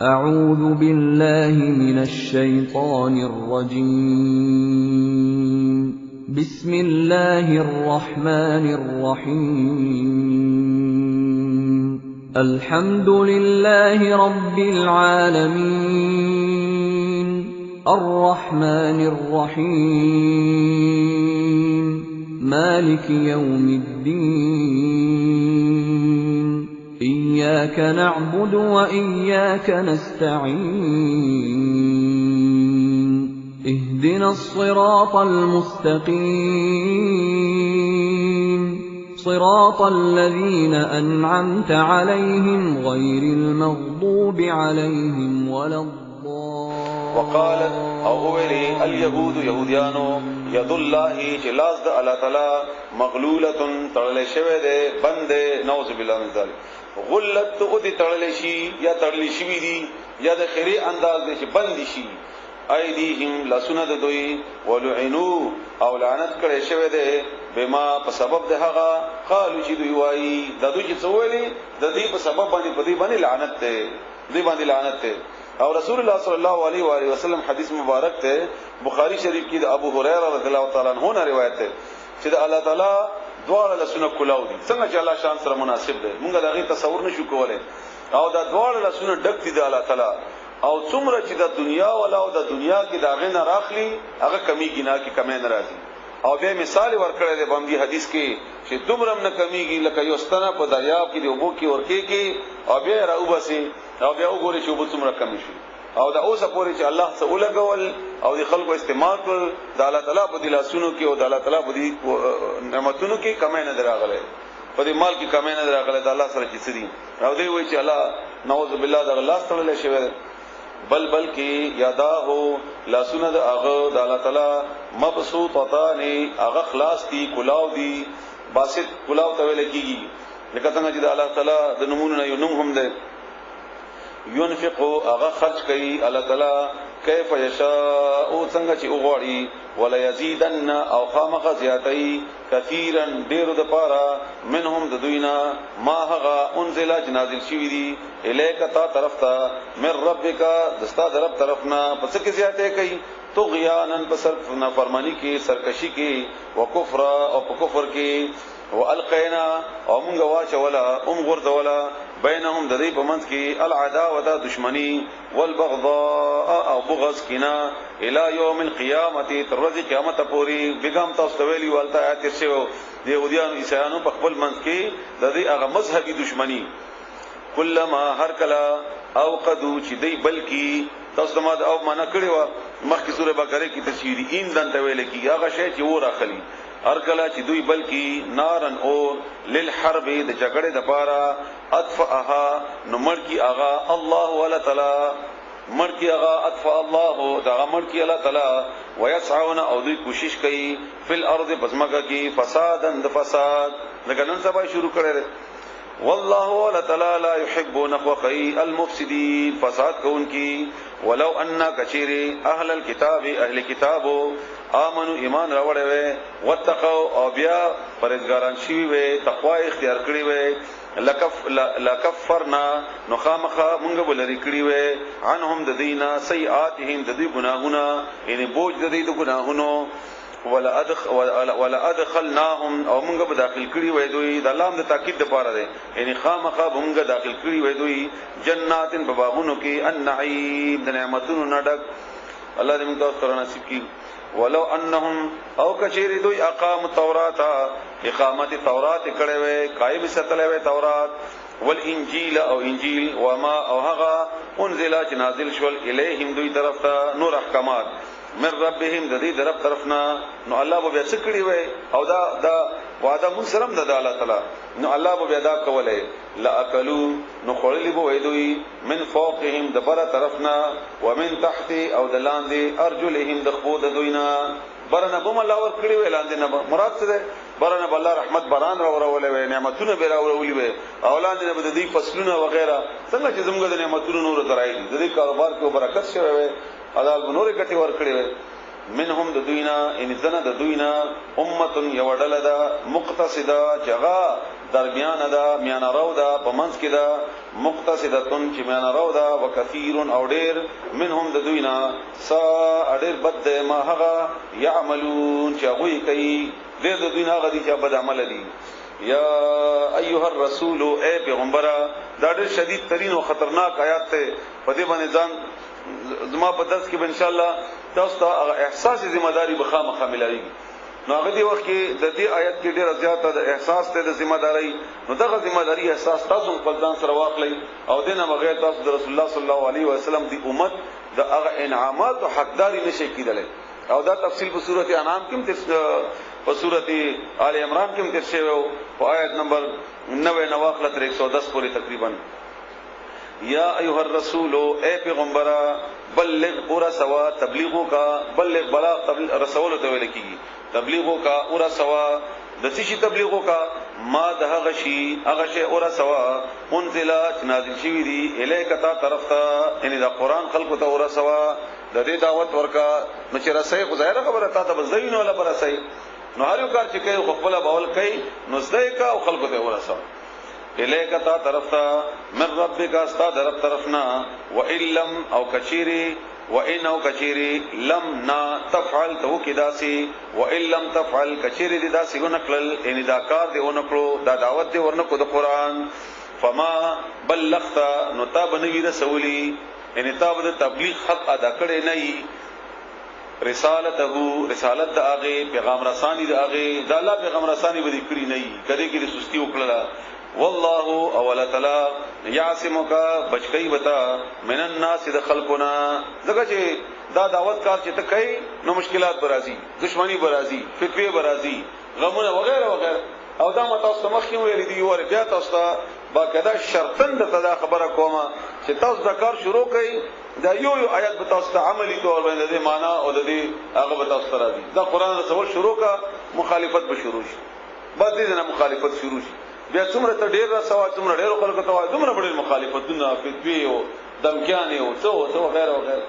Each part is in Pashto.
أعوذ بالله من الشيطان الرجيم بسم الله الرحمن الرحيم الحمد لله رب العالمين الرحمن الرحيم مالك يوم الدين إياك نعبد وإياك نستعين اهدنا الصراط المستقيم صراط الذين أنعمت عليهم غير المغضوب عليهم ولا الضالين وقالت اولی اليهود یهودیانو ید الله جلاس د الله تعالی مغلوله تړل شوی ده بند نعوذ بالله من ذلک غلت او دي تړل شي یا تړل شي دي یا د خيري انداز دي چې بند شي ايديهم لسند دوی ولعنوا او لعنت کړي شوی ده بما په سبب ده هغه قالو چې دوی وایي د دوی چې څولې د دې په سبب باندې په دې باندې لعنت ده دې باندې لعنت ده او رسول الله صلی الله علیه و آله وسلم حدیث مبارک ته بخاری شریف کې د ابو هريره رضی الله تعالی عنہ نه روایت ده چې د الله تعالی دواړه لسونه کلاو دي څنګه چې الله شان سره مناسب ده موږ دا غي تصور نشو کولای او دا دواړه لسونه ډک دي د الله تعالی او څومره چې د دنیا ولا او د دنیا کې دا غي نه راخلي هغه کمی ګنا کې کمې نه راځي او به مثال ورکړل دی باندې حدیث کې چې دومره نه کمیږي لکه یو ستنه په دریاب کې د اوبو کې ورکه کې او به راوبسي او بیا وګوري چې وبو څومره کمی شي او دا اوسه پورې چې الله څخه ولګول او د خلکو استعمال کړ د الله تعالی په دلاسونو کې او د الله تعالی په نعمتونو کې کمې نه دراغله په دې مال کې کمې نه دراغله د الله سره چې سړي او دوی وایي چې الله نعوذ بالله د الله تعالی شوی بل کې یادا هو لاسونه د هغه د الله تعالی مبسوطتان هغه خلاص دي کلاو دي باسط کلاو ته ویل کیږي لکه څنګه چې د الله تعالی د نمونه یو نوم هم ده ينفقو هغه خرج کوي الله تعالی کیف یشاء او څنګه چې وغوړي ولا یزيدن او خامخ زیاتای کثیرا ډیر د پاره منهم د دوینا ما هغه انزل جنازل شوی دی الیک تا طرف تا من ربک دستا رب طرفنا پس کې زیاتې کوي طغیانن بصرف نافرمانی کې سرکشی کې وکفر او په کفر کې والقینا او مونږ واچ ولا غرد ولا بینهم د دې په منځ کې العداوه دشمنی والبغضاء او بغض کنا الى يوم القيامه تر ورځې قیامت پورې بیګم تاسو ویلی ولته آیات شوی د يهودانو عیسایانو په خپل منځ کې د دې هغه مذهبي دشمنی کلمہ هر کلا او قدو چې دی بلکی تاسو ما او معنا کړی و مخکې سوره بقره کې تشریح ان دنته ویل کی هغه شی چې و راخلی هر کلا چې دوی بلکی نارن اور للحرب د جګړې د پاره اطفئها نو مړ کی اغا الله ولا تعالی مړ کی اغا اطفئ الله دا مړ کی الله تعالی ويسعون او دوی کوشش کوي فل ارض پسماکه کی فسادن د فساد لکه نن سبا شروع کړي والله ولا تعالی لا يحب نخوخي المفسدين فساد کوونکی ولو ان کچيري اهل الكتاب اهل کتابو امنو ایمان راوړې وي وتقوا او بیا پرهیزګاران شي وي تقوا اختیار کړی وي لکفرنا نو خامخه مونږ بلری کړی وي عنهم د دینا سیئاتهم د دې ګناهونه یعنی بوج د دې ګناهونو ولا ادخلناهم او مونږ به داخل کړی وای دوی د لام د تاکید لپاره دی یعنی خامخه مونږ داخل کړی وای دوی جناتن بباغونو کې النعیم د نعمتونو نډک الله دې موږ سره نصیب کړي ولو انهم او کچری دوی اقام التوراۃ اقامت تورات کړي وای قائم ستلې وای تورات والانجیل او انجیل وما او هغه انزل نازل شول الیهم دوی طرف ته نور احکامات من ربهم د دې طرف طرفنا نو الله به څکړي وای او دا وعده مسلم د الله تعالی نو الله به ادا کوله لا اکلوا نو خړلې به وای دوی من فوقهم د بره طرفنا ومن تحت او د لاندې ارجلهم د خپو د دوینا برنه بم الله ور کړی وای لاندې نه مراد څه ده برنه بل الله رحمت باران راولې وای نعمتونه به راولې وای اولاد نه بده دې فصلونه وغیرہ څنګه چې زموږ د نعمتونو نور درایي د دې کاروبار کې برکت شوی وای الله نور کټي ور کړی وای منهم د دوینا ان زنه د دوینا امه یو ډله ده مقتصده جغا درمیان ده میان رو ده پمنس کې ده مقتصدتن چې میان رو ده وکثیر او ډیر منهم د دوینا سا ډیر بد ما هغه يعملون چې هغه کوي ډیر د دوینا هغه دي چې بد عمل دي یا ایها الرسول اے پیغمبر دا ډیر شدید ترین او خطرناک آیات ته په دې باندې ځان زما په درس کې ان شاء الله تاسو ته احساس ذمہ داری بخامخه ملایي نو هغه دی وخت کې د دې آیت کې ډیر زیاته د احساس ته د ذمہ داری نو دغه ذمہ داری احساس تاسو په ځان سره واخلئ او دینه بغیر تاسو د رسول الله صلی الله علیه وسلم دی امت د هغه انعامات او حقداري نشي کېدلی او دا تفصیل په سورته انعام کې په سورته آل عمران کې تر شوی په آیت نمبر 90 نواخله تر 110 پورې تقریبا یا ایها الرسول اے پیغمبر بلغ پورا سوا تبلیغوں کا بلغ بلاغ رسول ته ویل کیږي تبلیغوں کا اورا سوا د څه تبلیغوں کا ما ده غشي اورا سوا انزل نازل شوی دی الیکتا طرف ته یعنی دا قران خلق ته اورا سوا د دې دعوت ورکا نو چې رسای غزایر خبره تا ته بزین ولا برسای نو هر یو کار چې کوي خپل باول کوي نو زده کا او خلق ته اورا سوا الیکتا طرف ته من ربک استا درب طرفنا وان او کچيري وان او کچيري لم نا تفعل تو کداسي وان لم تفعل کچيري داسي ونکل ان دا کار دی ونکلو دا دعوت دی ورنکو د قران فما بلغت نتاب نبی رسولي ان تاب د تبلیغ حق ادا کړي نه رسالت د هغه پیغام رسانی د هغه د الله پیغام رسانی به کړی نه کړي کې سستی وکړه والله اول تعالی یعصمک بچکی وتا من الناس د خلقنا دغه چې دا دعوت کار چې ته کوي نو مشکلات برازي دشمنی برازي فتوی برازي غمونه وغیرہ وغیرہ او دا متاسو مخکې ویل دي ور بیا تاسو باقاعده شرطن د تدا خبره کومه چې تاسو د کار شروع کړئ دا یو آیات به تاسو ته عملی تور باندې د معنا او د دې هغه به تاسو راځي دا قران رسول شروع کا مخالفت به شروع شي بعد دې نه مخالفت شروع شي بیا څومره ته ډیر رسوا څومره ډیر خلکو ته وایي دومره ډیر مخالفتونه فتوی او دمکیانې او څه وغیرہ وغیرہ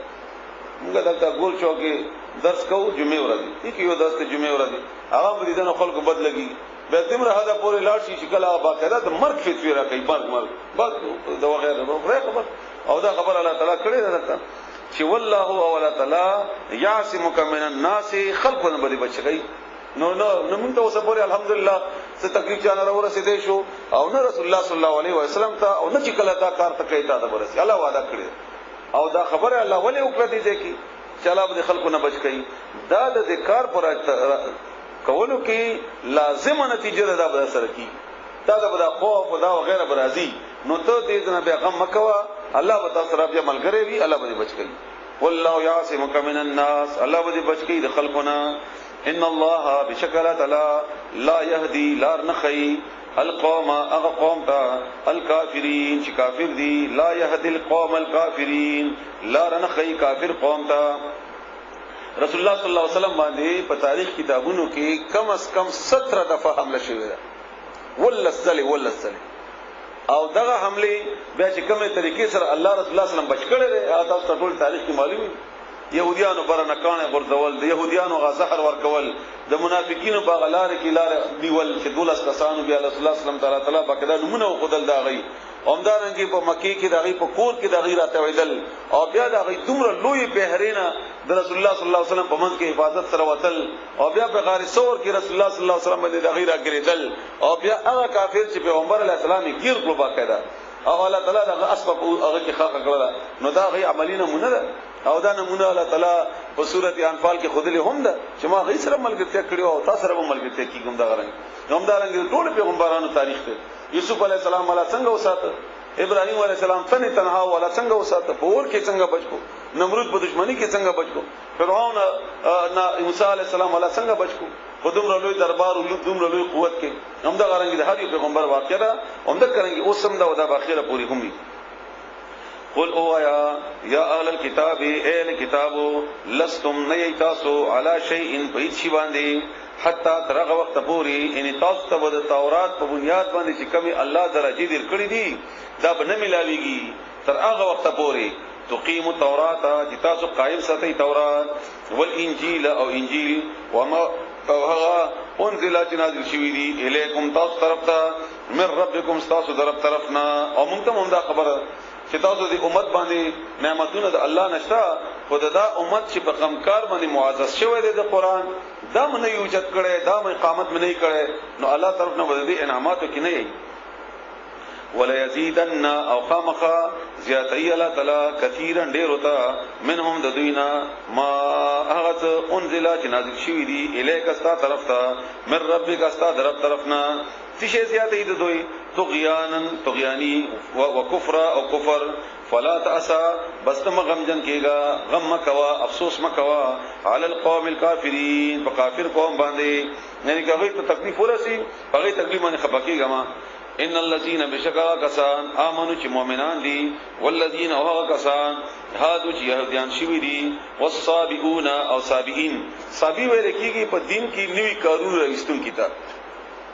موږ دلته ګول چوکي درس کوو جمعې ورځې یک یو درس ته جمعې ورځې هغه په دې نه خلکو بد لګي بیا تمره هدا پورې لاړ شي چې کله باقاعده د مرګ فتوی راکې مرګ بس دا وغیرہ او دا خبر الله تعالی کړی ده چې والله او الله تعالی یعصمک من الناس خلقنا بری بچی نو موږ ته اوسه پورې الحمدلله څه تکلیف چانه ورسېدې شو او نه رسول الله صلی الله علیه وسلم ته او نه چې کله دا کار ته کوي تا ته ورسې الله وعده کړی او دا خبره الله ولې وکړه دې کې چې الله به خلکو نه بچ کړي دا د کار پر کولو کې لازم نتیجه ده به سره کی دا د خوف او دا وغیرہ برازي نو ته دې نه به غم مکوا الله به تاسو را به ملګری وي الله به بچ کړي والله یعصمک من الناس الله به بچ کړي د خلکو ان الله بشکل تعالی لا يهدي لا نخي القوم اقوم تا الكافرين چې کافر دي لا يهدي القوم الكافرين لا نخي کافر قوم تا رسول الله صلی الله علیه وسلم باندې په تاریخ کتابونو کې کم از کم 17 دفعه حمله شوې ده ولسل او دغه حمله بیا چې کومه طریقې سره الله رسول الله صلی الله علیه وسلم بچ کړي ده تاسو ټول تاریخ کې معلومي يهوديانو برنکانه غرزول د يهوديانو غزهر ورکول د منافقینو په غلار کې لار دیول چې دولس کسانو بیا رسول الله صلی الله علیه وسلم باقاعده نمونه خدل دا غي اومدارنګي په مکی کې دغه په کور کې دغه راته ویدل او بیا دغه دومره لوی بهرینه د رسول الله صلی الله علیه وسلم په منځ کې حفاظت سره وتل او بیا په غار ثور کې رسول الله صلی الله علیه وسلم باندې دغه راګریدل او بیا هغه کافر چې پیغمبر علیه السلام یې گیر کړو باقاعده او الله تعالی دغه اسباب هغه کې خاصه کړل نو دا غي عملینا مونږ ده او دا نمونه الله تعالی په سورته انفال کې خودلی هم ده چې ما غي سره ملګرتیا کړو او تاسو سره ملګرتیا کیږم دا غرنګ هم دا رنګ ټول پیغمبرانو تاریخ ته یوسف علی السلام والا څنګه وساته ابراهیم علی السلام تنها والا څنګه وساته پور کې څنګه بچو نمرود په دشمنی کې څنګه بچو فرعون موسی علی السلام والا څنګه بچو خودم لوی دربار او دومره لوی قوت کې هم دا غرنګ د هر یو پیغمبر واقعا هم دا کرانګي اوس هم دا ودا باخره پوری همي قل او یا اهل الكتاب اهل کتابو لستم نیتاسو علی شیء فیشی باندې حتا ترغه وخت پوری ان تاسو ته د تورات په بنیاد باندې چې کمی الله درجه دیر کړی دي دا به نه ملاویږي تر هغه وخت پوری تقیم التوراۃ چې تاسو قائم ساتي تورات والانجیل او انجیل او هغه انزل چې نازل شوی دی الیکم تاسو طرف ته من ربکم تاسو طرفنا او موږ ته هم دا خبره چې تاسو د امت باندې نعمتونه د الله نشتا خود دا امت چې په قمکار باندې معزز شوی دی د قران دا منه یوجد کړي دا اقامت منه کړي نو الله طرف نه ودی انعاماتو کې نه ولا یزیدن او خامخا زیاتی الله تعالی کثیرا ډیر ہوتا منهم د دوینا ما هغه انزل چې نازل شوی دی الیک استا طرف ته من ربک استا طرفنا تشه زیاتی د دوی طغیانی و کفر او کفر فلا تاسا بس تم غمجن کېگا غم مکوا افسوس مکوا علی القوم الکافرین فقافر قوم باندې یعنی هغه ته تکلیف ورسی هغه تکلیف باندې خپکیږي ما ان الذين بشکا کسان امنو چې مؤمنان دي والذین او کسان هادو چې يهوديان شوی دي والصابئون او صابئین صابئ ویل کېږي په دین کې نوې کارونه راستون کیته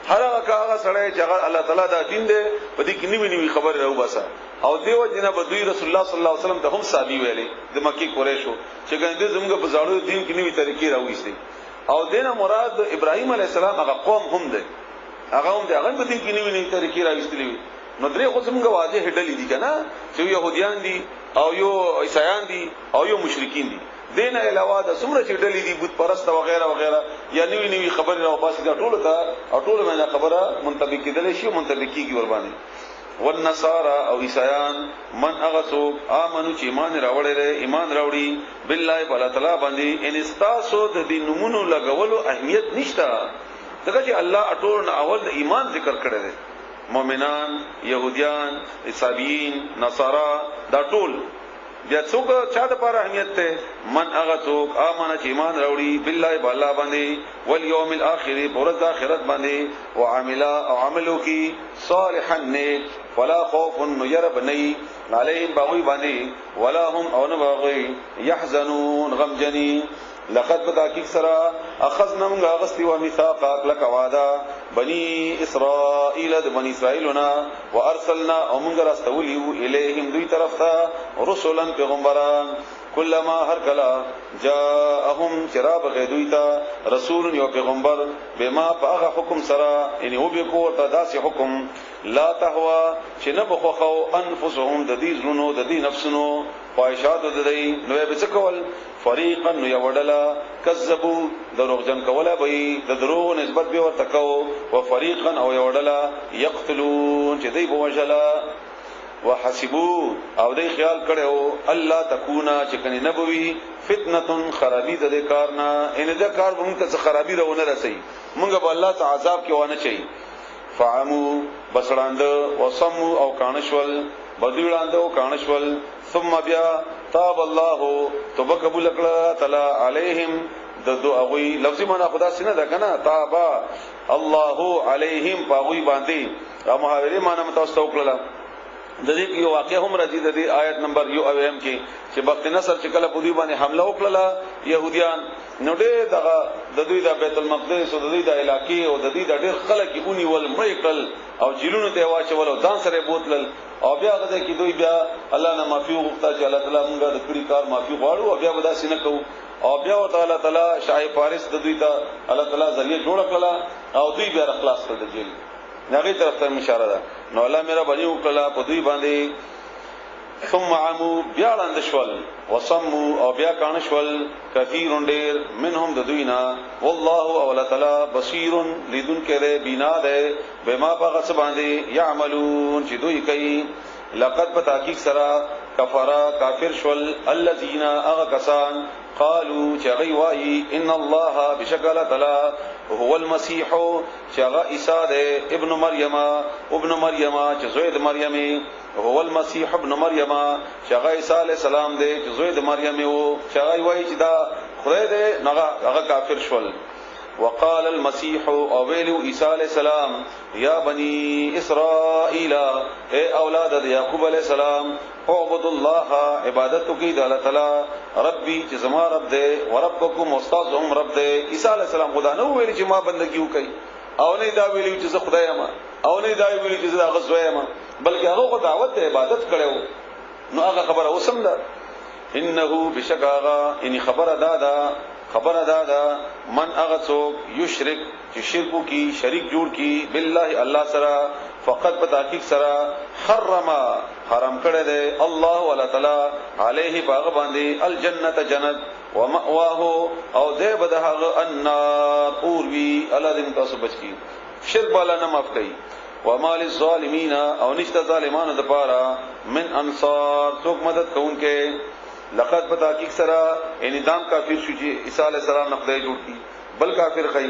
هر هغه سره چې الله تعالی دا دین دی په دې کې نوې خبره راو باسه او دیو جناب دوی رسول الله صلی الله علیه وسلم ته هم صابئ ویلي د مکی قریشو چې ګنده زموږ په ځاړو دین کې نوې طریقې راوېستي او دینه مراد ابراهیم علیه السلام هغه قوم هم دی هغه هم دغه په دې کې نوې طریقې راوستلې نو درې خو څنګه واضح هډلې دي کنه چې يهوديان دي او یو عیسایان دي او یو مشرکین دي دین علاوه د څومره چې ډلې دي بت پرست وغیرہ وغیرہ یا نوې خبرې راو باسي دا ټول ته ټول باندې خبره منطبق کېدل شي منطبق کیږي ور باندې والنصارى او عیسایان من هغه څوک امنو چې ایمان راوړي بالله تعالی تعالی باندې ان استاسو د دینونو لګولو اهمیت نشته دغه چې الله اټول اول د ایمان ذکر کړی دی مؤمنان يهوديان عیسایین نصارا دا ټول بیا څوک چا د پر اهمیت ته من هغه څوک امانه چې ایمان راوړي بالله بالله باندې والیوم الاخر پرد اخرت باندې وعمل او عملو کی صالحا نیک ولا خوف يربني عليهم باوی باندې ولا هم او نه باغي يحزنون غمجني لقد بتاکیک سرا اخذنا من غستی و میثاقا لك وعدا بني اسرائيل د بني اسرائيلنا وارسلنا ومن رسوليو اليهم دوی طرف ته رسلا پیغمبران کلما هر کلا جاءهم شراب غدویتا رسول یو پیغمبر بما باغ حکم سرا یعنی او به کو تداس حکم لا تهوا چې نه بخخو انفسهم د دې زونو د دې نفسونو خواهشات د دې نو به څه کول فریقا نو یوډلا کذبوا دروغجن کوله به د دروغ نسبت به ورته کو او فریقا او یوډلا یقتلون چې دوی بوجلا وحسبوا او دوی خیال کړو الله تکونا چې کني نبوي فتنه خرابي د کارنا ان د کار موږ ته خرابي رونه رسي موږ به الله تعالی عذاب کې ونه شي فعمو بسړاند وسمو او کانشول بدویلاند او کانشول ثم بیا تاب الله توبه قبول کړه تعالی علیهم د دعوی لفظی معنا خدا سینه ده کنه تاب الله علیهم پاوی باندې او محاوره معنا متوسط وکړه د دې یو واقعه هم راځي د دې آیت نمبر یو اویم کې چې وخت نصر چې کله په دوی باندې حمله وکړه يهوديان نو دې دغه د دوی د بیت المقدس او د دوی د علاقې او د دوی د ډېر خلک اونې ول مړکل او جیلونو ته واچول او ځان سره بوتل او بیا غته کې دوی بیا الله نه معافي وغوښته چې الله تعالی موږ د کړي کار معافي غواړو او بیا ودا سینه کوو او بیا تعالی تعالی شاه فارس د دوی ته الله تعالی ذریعہ جوړ کړل او دوی بیا خلاص کړل د جیل نغی طرف ته اشاره ده نو الله میرا بنی وکړه په دوی باندې ثم عمو بیا لاندشول وصمو او بیا کانشول کثیر ډیر منهم د دوینا والله او تعالی بصیر لیدون کړي بینا ده بما بغس باندې يعملون چې دوی کوي لقد بتاکیک سرا کفرا کافر شول الذين اغكسان قالوا چغي واي ان الله بشکل تعالی هو المسيح چغا عیسی ابن مریم چې زوی د مریم هو المسيح ابن مریم چغا عیسی علی السلام دی چې زوی د مریم او چغي واي چې دا خدای دی هغه کافر شول وقال المسيح او ویلو عیسی علیہ السلام یا بنی اسرائیل اے اولاد یعقوب علیہ السلام اعبدوا الله عبادت کی د الله تعالی ربي چې زما رب دې وربکم استادهم رب دې عیسی علیہ السلام خدا نو ویل چې ما بندگی وکي او نه دا ویل چې زه خدای یم او نه دا ویل چې زه غزوه یم بلکې هغه دعوت ته عبادت کړو نو هغه خبره وسم ده انه بشکاغا ان خبره دادا خبر ادا دا من اغسو یشرک چې شرکو کی شریک جوړ کی بالله الله سره فقط بتحقیق سره حرام کړی دی الله ولا تعالی علیه باغ باندې الجنت جنت ومأواه او دې بدهغه النار اور وی الله دې تاسو بچ کی شرک بالا نه معاف کړي ومال الظالمین او نشته ظالمانو د پاره من انصار څوک مدد کوونکې لقد بتحقیق سره انعام کافر شو چې عیسی علی السلام نه خدای جوړ کی بل کافر خی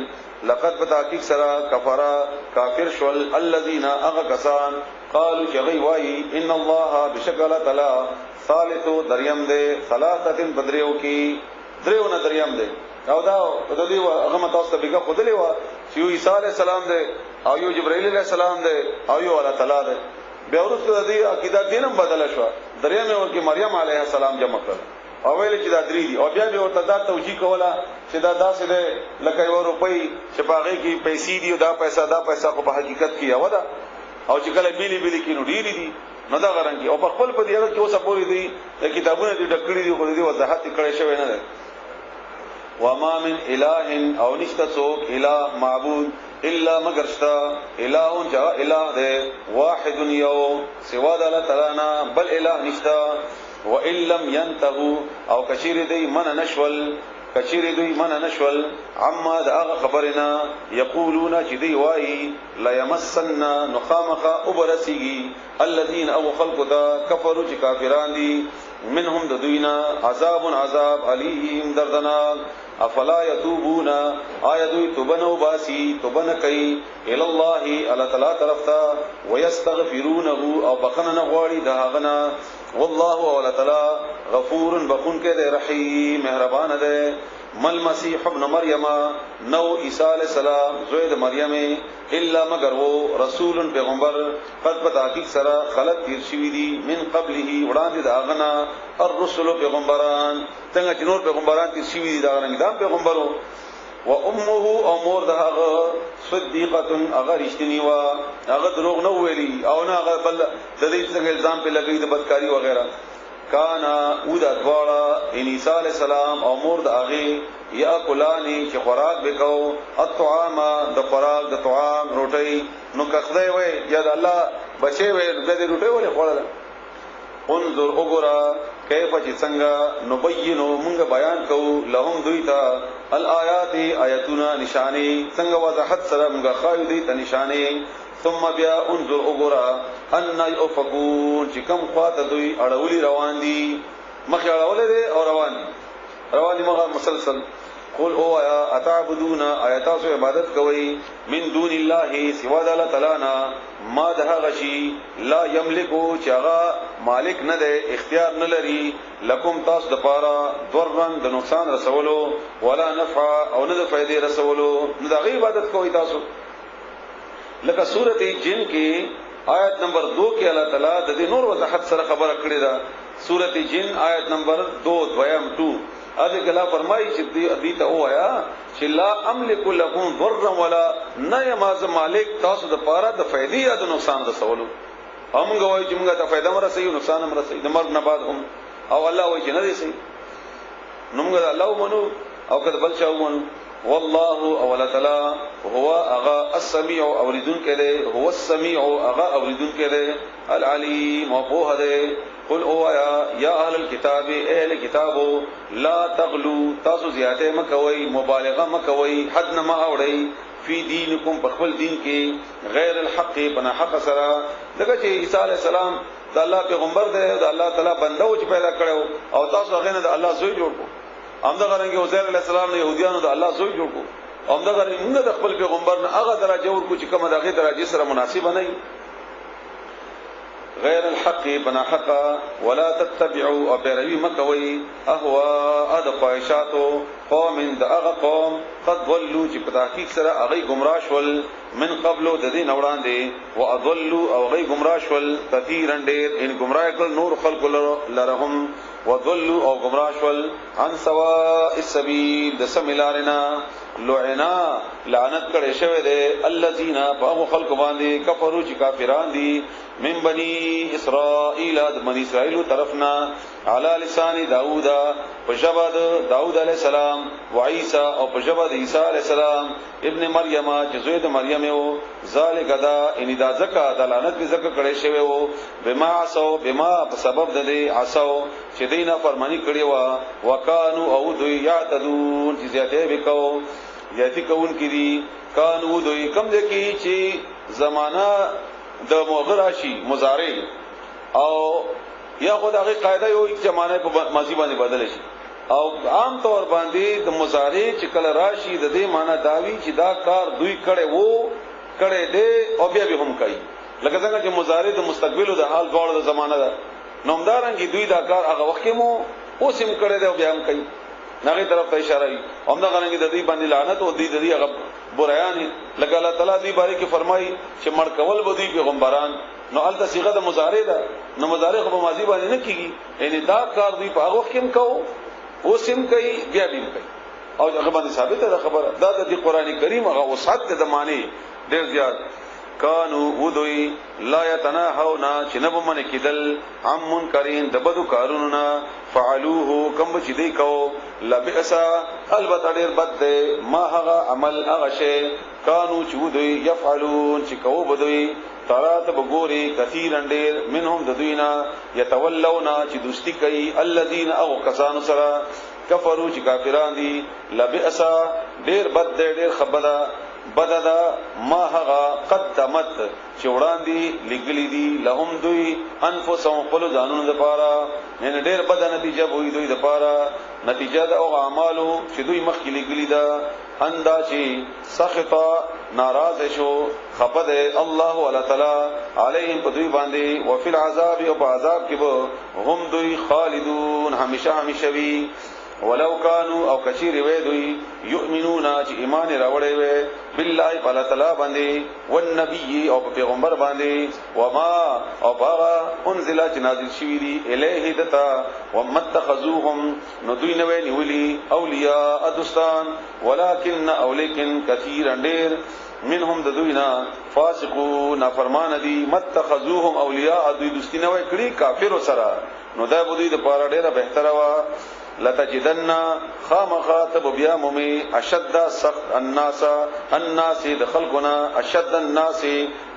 لقد بتحقیق سره کفرا کافر شول الذين اغكسان قالوا جغي واي ان الله بشکل تعالی ثالث دریم دے ثلاثه بدریو کی دریو نه دریم دے او دا د دې هغه متاسو به خودلې و چې عیسی علی السلام دے او یو جبرائیل علیہ السلام دے او یو الله تعالی دے بیا ورته د دې عقیده دینم بدل شو دریم ورکی مریم علیہ السلام جمع کړ او ویل چې دا درې دي او بیا به ورته دا توجیه کوله چې دا داسې ده لکه یو روپۍ چې باغې کې پیسې دي او دا پیسې خو په حقیقت کې یو ده او چې کله بیلی کې نو ډېری دي نو دا غرانګي او په خپل په دې کې اوسه پوری دي کتابونه دې ډکړي دي خو دې وضاحت کړي شوی نه ده وما من اله او نشتا څوک اله معبود الا مگر شتا اله جا اله ده واحد یو سوا د الله تعالی نه بل اله نشتا وان لم ينتهوا او کشیر دی من نشول عما دا خبرنا یقولون چې دی وای لا يمسنا نخامخ ابرسیږي الذين او خلق دا کفروا چې کافران دي منهم د دوینا عذاب علیم دردناک افلا یتوبون آیدوی توبنو باسی توبن کئی الاللہ اللہ تعالی طرف تا ویستغفرونه او بخنن غواړي دهاغنا والله اللہ تعالی غفور بخون کے دے رحیم مہربان دے مل مسیح ابن مریم نو عیسی علیہ السلام زوید مریم الا مگر وہ رسول پیغمبر قد بتحقیق سرا خلق تیر شوی دی من قبله وړاندې داغنا الرسل پیغمبران څنګه چې نور پیغمبران تیر شوی دی داغنا دام پیغمبرو و امه امور دهغه صدیقه اگر رښتینی وا هغه دروغ نه ویلی او نه هغه بل د دې څنګه الزام په لګی د بدکاری وغیرہ کانا اود ادوارا عیسی علیہ السلام او مور د اغه یا کلانی چې خوراک وکاو الطعام د خوراک د طعام روټي نو کخدای وای یا د الله بچي وای د دې روټي ولې خوړل انظر وګرا کیف چې څنګه نبینو مونږ بیان کوو لهم دویتا الآیات آیاتنا نشانی څنګه وضاحت سره مونږ خایو دي ته نشانی ثم بیا انظر اغرا ان يفقون چې کوم خواته دوی اړولي روان دي مخ اړول دي او روان دي مغه مسلسل قل او اتعبدون آیاتو عبادت کوي من دون الله سوا د الله تعالی نه ما ده غشي لا یملکو چاغه مالک نه ده اختیار نه لري لکم تاس د پارا ضررن د نقصان رسولو ولا نفع او نه د فائدې رسولو نه د عبادت کوي تاسو لکه سورۃ جن کې آیت نمبر 2 کې الله تعالی د دې نور وضاحت سره خبره کړې ده سورۃ جن آیت نمبر 2 دویم 2 اځه کله فرمایي چې دې ته وایا چې لا املک لكم ضرا ولا نعماز مالک تاسو د پاره د فائدې یا د نقصان رسولو همغه وایي چې موږ ته فائدہ مرسي او نقصان مرسي د مرګ نه بعد هم او الله وایي چې نه دي سي نو موږ الله ومنو او کله بل چا ومنو والله اول تعالی هو اغا السميع اوریدون کده هو السميع اغا اوریدون کده العلیم او په ده قل او یا اهل الكتاب اهل کتابو لا تغلو تاسو زیاته مکوي مبالغه مکوي حد نه ما اوړی فی دینکم بخل دین کې غیر الحق بنا حق سره دغه چې عیسی علی السلام د الله پیغمبر دی د الله تعالی بنده او چې پیدا کړو او تاسو هغه نه د الله زوی جوړ کو امدا غرنګ عزیر علی السلام نه يهوديانو د الله زوی جوړ کو امدا غرنګ موږ د خپل پیغمبر نه هغه درجه ور کو چې کومه دغه درجه سره مناسب نه غیر الحق بنا حق ولا تتبعوا ابروي مکوي اهواء د خواهشات قوم د هغه قوم قد ضلوا چې په تحقیق سره هغه گمراه شول من قبل د دین وړاندې او اضلوا او هغه گمراه شول كثيرا ډېر ان گمراه کړ نور خلق لرهم وضلوا او گمراه شول عن سواء السبيل د سملارنا لعنا لعنت کړي شوی دی الذين فهو خلق باندې کفروا چې کافران دي من بني اسرائيل د بني اسرائيل طرفنا على لسان داوود پجبد داوود عليه السلام و عيسى او پجبد عيسى عليه السلام ابن مریم چې زوی د مریم یو ذالک دا ان دا زکا د لعنت به زکا کړي شوی وو بما عصوا بما په سبب د دې عصوا چې دینه فرمانی کړي وا وکانو او دوی یعتدون چې زیاته وکاو یاتی کون کی دی کانو دوی کم دې کی چې زمانہ د مغراشی مضارع او یا خدای قاعده یو یک زمانه په ماضی باندې بدل شي او عام طور باندې د مضارع چې کله راشي د دې معنی داوی چې دا کار دوی کړي وو کړي دې او بیا به هم کوي لکه څنګه چې مضارع د مستقبل او د حال ډول د زمانه ده نومدارنګي دوی دا کار هغه وخت کې مو اوس هم کړي دې او بیا هم کوي نغه طرف ته اشاره وي هم دا غنګي د دې باندې لعنت او دې د دې هغه برایان لکه الله تعالی دې باره کې فرمایي چې مړ کول به دې پیغمبران نو الته صيغه د مضارع ده نو مضارع په ماضی باندې نه کیږي یعنی دا کار دوی په هغه وخت کې کوو اوس هم کوي بیا به کوي او هغه باندې ثابت ده خبره دا د قرآن کریم هغه وسعت د معنی ډیر زیات کانو ودوی لا یتناهون چې نه به من کېدل عن منکرین د بدو کارونو فعلوه کم چې دی کو لبئسا البته ډیر بد دی ما هغه عمل هغه شی کانو چې ودوی یفعلون چې کو بدوی ترات بغوري کثیر ډیر منهم د دوینا یتولون چې دوستی کوي الذين او کسانو سره کفروا چې کافران دي لبئسا ډیر بد دی ډیر خبره بددا ما هغه قدمت چې وړاندې لګلې دي لهم دوی انفسهم خپل ځانونو لپاره نه ډېر بد نتیجه وې دوی لپاره نتیجه د او اعمالو چې دوی مخکې لګلې ده انداشي سخطا ناراض شو خپد الله ولا تعالی علیهم په دوی باندې او فی العذاب او په عذاب کې به هم دوی خالدون همیشه همیشه وي ولو كانوا او کثیر وی دوی یؤمنون چې ایمان راوړی وي بالله تعالی تعالی باندې والنبي او پیغمبر باندې وما او باغ انزل چې نازل شوی دی الیه دتا ومتخذوهم نو دوی نه نیولی اولیاء دوستان ولکن او لیکن کثیر ډیر منهم د دوینا فاسقون فرمان دي متخذوهم اولیاء دوی دوستی نه وای کړی کافر سره نو دا بده د پاره ډیره بهتره وا لتجدن خامخاتب بیا مومي اشد سخت الناس دخلقنا اشد الناس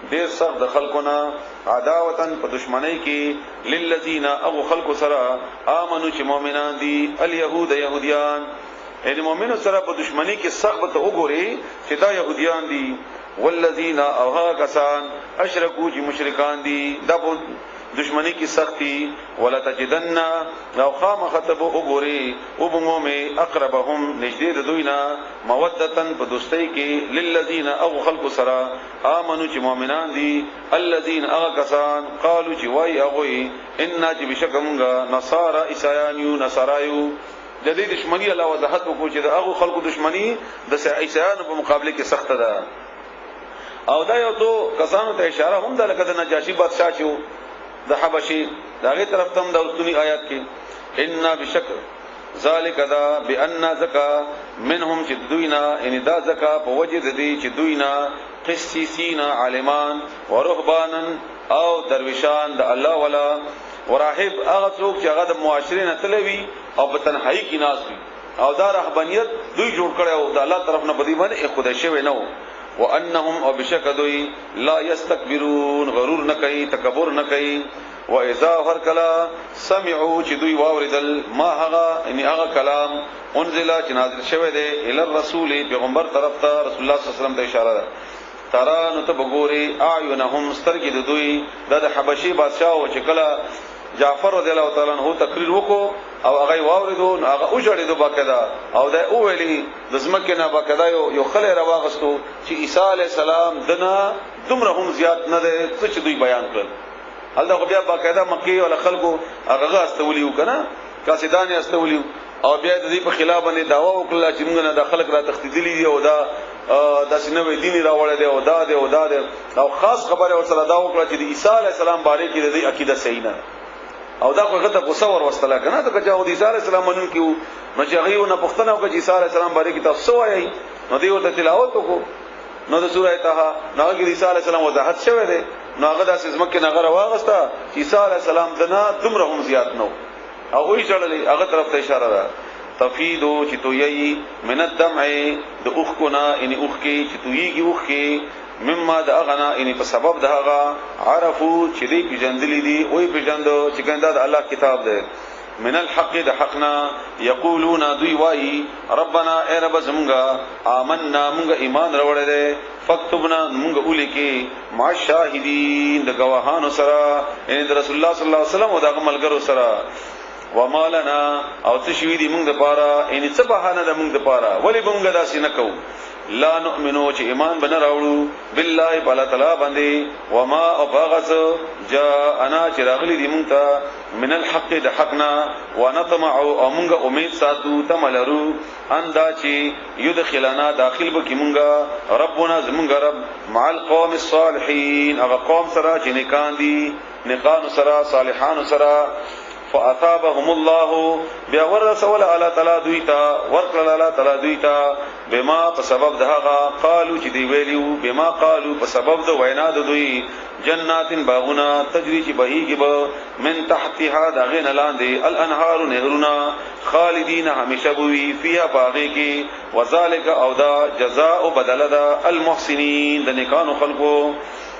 ډیر سخت دخلقنا عداوتن په دشمنی کې للذین او خلق سرا امنو چې مؤمنان دي اليهود يهوديان یعنی مؤمنو سره په دشمنی کې سخت وګوري چې دا يهوديان دي والذین او هغه کسان اشرکو چې مشرکان دي دا دشمنی کی سختی ولا تجدن لو خام خطب وګوري او بمومه اقربهم نجدید دوینا مودتن په دوستۍ کې للذین او خلق سرا امنو چې مؤمنان دي الذين اغکسان قالوا چې وای اغوي ان چې بشکمغه نصارى عیسایانو نصرایو د دې دشمنی الله وضاحت وکړي چې هغه خلقو دشمنی د عیسایانو په مقابله کې سخت ده او دا یو تو کسانو ته اشاره هم ده لکه د نجاشی بادشاہ چې د حبشي داغه طرف تم د اوستونی آیات کې ان بشک ذالک دا بان زکا منهم چې دوینا ان دا زکا په وجه د دې چې دوینا قسیسین عالمان ورهبانن او درویشان د الله ولا وراهب هغه څوک چې هغه د معاشرین تلوي او په تنهایی کې ناس وي او دا رهبانیت دوی جوړ کړو د الله طرف نه بدی باندې خدای شوی نو وانهم او بشک دوی لا یستكبرون غرور نه کوي تکبر نه کوي و اذا هر کلا سمعوا چې دوی واوریدل ما هغه ان هغه کلام انزل چې نازل شوی دی ال الرسول پیغمبر طرف ته رسول الله صلی الله علیه وسلم ته اشاره ده ترى نو ته وګوري اعینهم سترګې د دوی د حبشي بادشاہ او چې کلا جعفر رضی الله تعالی عنہ تقریر وکړو او هغه واوریدو هغه اوجړیدو باقاعده او دا او ویلی د زمکه نه باقاعده یو خلې راواغستو چې عیسی علی السلام دنا دومره هم زیات نه ده چې دوی بیان کړل هلته خو بیا باقاعده مکی ولا خلکو هغه استولیو کنه قاصدان استولیو او بیا د دې په خلاف باندې داوا وکړه چې موږ نه د خلک را تخدیدلی دی او دا د سینوي دیني راوړل دی او دا او خاص خبره ورسره دا وکړه چې د عیسی علی السلام باره کې د دې عقیده صحیح نه او دا خو غته غوسه ور وستله کنه ته چې عیسی علی السلام منون کیو نو چې هغه نه پښتنه او چې عیسی علی السلام باندې کې تاسو وایي نو دی ورته تلاوت وکړو نو د سورۃ طه نو کې عیسی علی السلام وضاحت شوه دی نو هغه د اسمکه نغره واغستا عیسی علی السلام دنا دومره هم زیات نو هغه یې چړلې هغه طرف ته اشاره ده تفیدو چې تو یی من الدمع د اوخ کو نه ان اوخ کې چې تو یېږي اوخ کې مما د اغنا ان په سبب د هغه عرفو چې دی پیژندلی دی او پیژندو چې ګنده د الله کتاب ده من الحق د حقنا یقولون دوی وای ربنا اے رب زمونږه آمنا مونږه ایمان راوړل دي فكتبنا مونږه اولیکي مع شاهدین د گواهانو سره ان رسول الله صلی الله علیه وسلم او د ملګرو سره وما لنا او څه شوی دی مونږ د پاره ان څه بهانه د مونږ د پاره ولی مونږه داسې نه کوو لا نؤمنو چې ایمان بن راوړو بالله تعالی تعالی باندې وما او باغس جاء انا چې راغلي دي مونږ ته من الحق د حقنا ونطمع او مونږه امید ساتو تملرو اندا چې يدخلنا داخل بکی مونږه ربنا زمونږ رب مع القوم الصالحين هغه قوم سره چې نیکان دي نیکان سره صالحان سره فاثابهم الله بیا ورسول الله تعالی دویتا ورکل الله تعالی دویتا بما په سبب دهغه قالو چې دی ویلیو بما قالو په سبب د وینا د دوی جناتن باغنا تجری چې بهيږي به من تحتها دغه لاندې الانهار نهرنا خالدین همیشه بوي فيها باغی کې وذالک او دا جزاء بدل دا المحسنین د نیکانو خلقو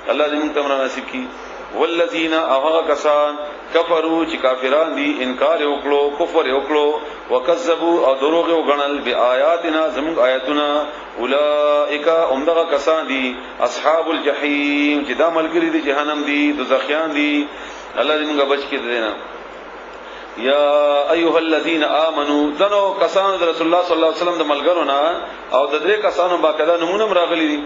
الله دې موږ ته نصیب کړي والذین اغا کسان کفروا چې کافران دي انکار وکړو کفر وکړو وکذبوا او دروغ وغنل بیااتنا زموږ آیاتنا اولئک امدغه کسان دي اصحاب الجحیم چې دا ملګری دي جهنم دي دوزخیان دي الله دې موږ بچ کړي دینا یا ایها الذین آمنوا ذنو کسان رسول الله صلی الله علیه وسلم د ملګرو نه او د درې کسانو باقاعده نمونه راغلي دي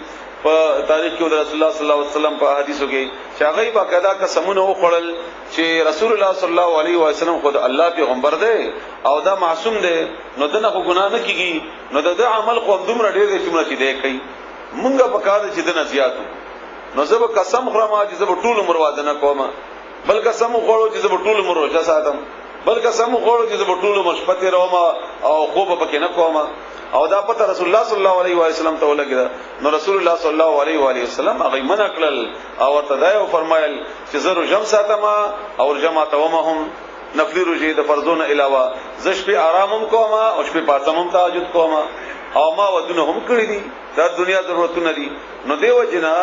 په تاریخ کې د رسول الله صلی الله علیه وسلم په حدیثو کې چې هغه باقاعده قسمونه وخړل چې رسول الله صلی الله علیه وسلم خود الله پیغمبر دی او دا معصوم دی نو دغه ګناه نه کیږي نو د عمل قوم دومره ډېر دي چې دی کوي مونږه په کار چې دنه زیاتو نو زه به قسم خورم چې زه به ټول عمر واده نه کوم بل قسم خورم چې زه به ټول عمر روزه ساتم بل قسم خورم چې زه به ټول مشپته روم او خوب پکې نه کوم او دا پته رسول الله صلی الله علیه و سلم ته ولګیدا نو رسول الله صلی الله علیه و سلم هغه منع کړل او ورته دا فرمایل چې زه رجم ساتم او جماعت ومهم نفلی روزه د فرضونو علاوه زه شپې آرامم کوم او شپې پاتمم تهجد کوم او ما ودونه هم کړی دي دا دنیا ضرورتونه دي نو دیو جنا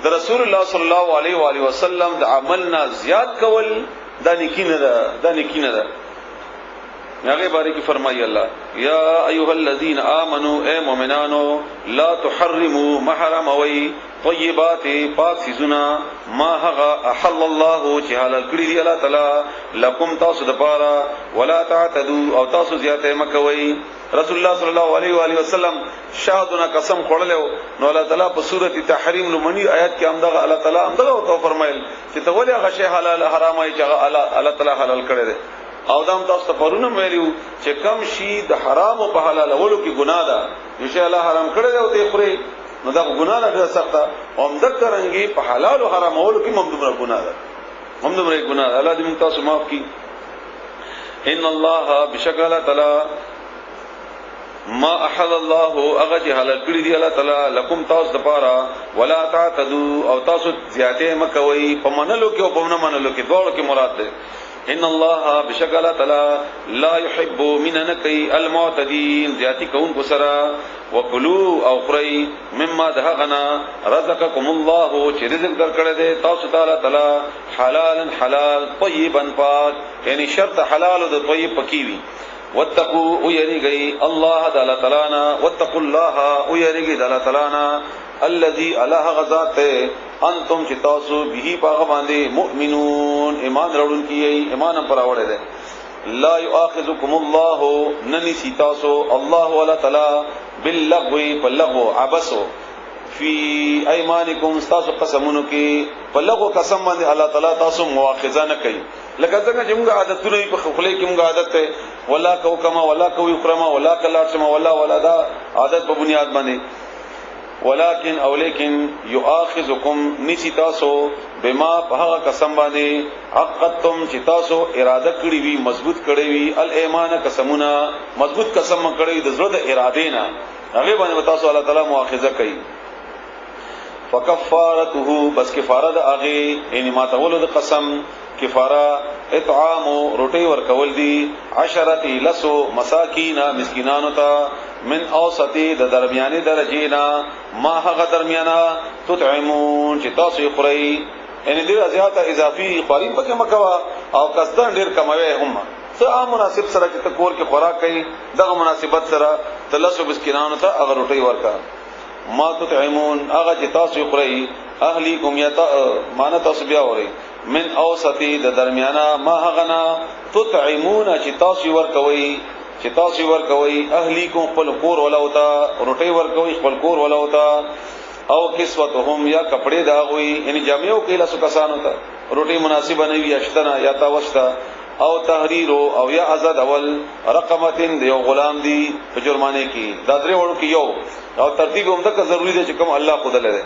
د رسول الله صلی الله علیه و آله وسلم د عملنا زیات کول دا نکینه ده هغه باره کې فرمایي الله یا ایها الذین آمنوا اے مؤمنانو لا تحرموا محرم وی طیبات پاک سيزنا ما هغه احل الله چې حلال کړی دی الله تعالی لكم تاسو د پاره ولا تعتدوا او تاسو زیاته مکوئ رسول الله صلی الله علیه و آله وسلم شاهدنا قسم خړلو نو الله تعالی په سورته تحریم لمنی آیات کې همدغه الله تعالی همدغه تو فرمایل چې ته ولې هغه شی حلال حرام ای چې الله تعالی حلال کړی دی او دام تاسو ته پرونه ویلو چې کم شي د حرام او په حلال اولو کې ګناه ده چې الله حرام کړی دی او ته خوري نو دا ګناه نه ده سخته او هم د ترنګي په حلال او حرام اولو کې ممدومره ګناه ده ممدومره ګناه الله دې موږ تاسو معاف کړي ان الله بشکل تعالی ما احل الله اغه حلال کړی دی الله تعالی لكم تاسو لپاره ولا تعتدوا او تاسو زیاته مکوئ په منلو کې او په نه منلو کې دوه کې مراد ده ان الله بشکل تعالی لا يحب مننکی المعتدین زیاتی کون کو سرا وکلوا او خری مما دهغنا رزقکم الله چې رزق درکړه دے تاسو تعالی حلالا حلال طیبا پاک یعنی شرط حلال او طیب پکیوی واتقوا ويرغي الله تعالی نا واتقوا الله ويرغي تعالی نا الذي الله غذات انتم چې تاسو به پاغه باندې مؤمنون ایمان راوړون کیي ایمان پر راوړل دي لا يؤاخذكم الله نني تاسو الله ولا تعالی باللغو بلغو عبسو فی ایمانکم تاسو قسمونو کې بلغو قسم باندې الله تعالی تاسو مؤاخذه نه کوي لکه څنګه چې موږ عادتونه په خپلې کې موږ عادت ته ولا کو کما ولا کو یکرما ولا کلا شما ولا دا عادت په بنیاد باندې ولكن او لیکن یؤاخذکم نسی تاسو بما په هغه قسم باندې عقدتم چې تاسو اراده کړی وي مضبوط کړی وي الایمان قسمونه مضبوط قسم کړی د زړه د اراده نه هغه باندې تاسو الله تعالی مؤاخذه کوي فکفارته بس کفاره د هغه یعنی ما تولو د قسم کفاره اطعام روټي ورکول دي 10 لسو مساکین مسکینانو ته من اوسطی د درمیاني درجه نه ما هغه درمیانا تطعمون چې تاسو یې خورئ یعنی ډیر زیاته اضافي خواریم پکې مکوا او قصدن ډیر کموي هم څه عام مناسب سره چې کور کې خوراک کوي دغه مناسبت سره تلسو مسکینانو ته هغه روټي ورکا ما تطعمون هغه چې تاسو خورئ اهلیکم یتا مان تاسو بیا وری من اوسطی د درمیانا ما هغه نه تطعمون چې تاسو ورکوي چې تاسو ورکوي اهلیکم خپل کور ولوتا روټي ورکوي خپل کور ولوتا او کسوتهم یا کپڑے داغوي یعنی جامعو کې لاسو کسانو ته روټي مناسبه نه وي اشتنا یا تاوشتا او تحریر او یا آزاد اول رقمتين یو غلام دی په جرمانه کې دا درې وړو کې یو او ترتیب هم دغه ضروری دی چې کوم الله خود لره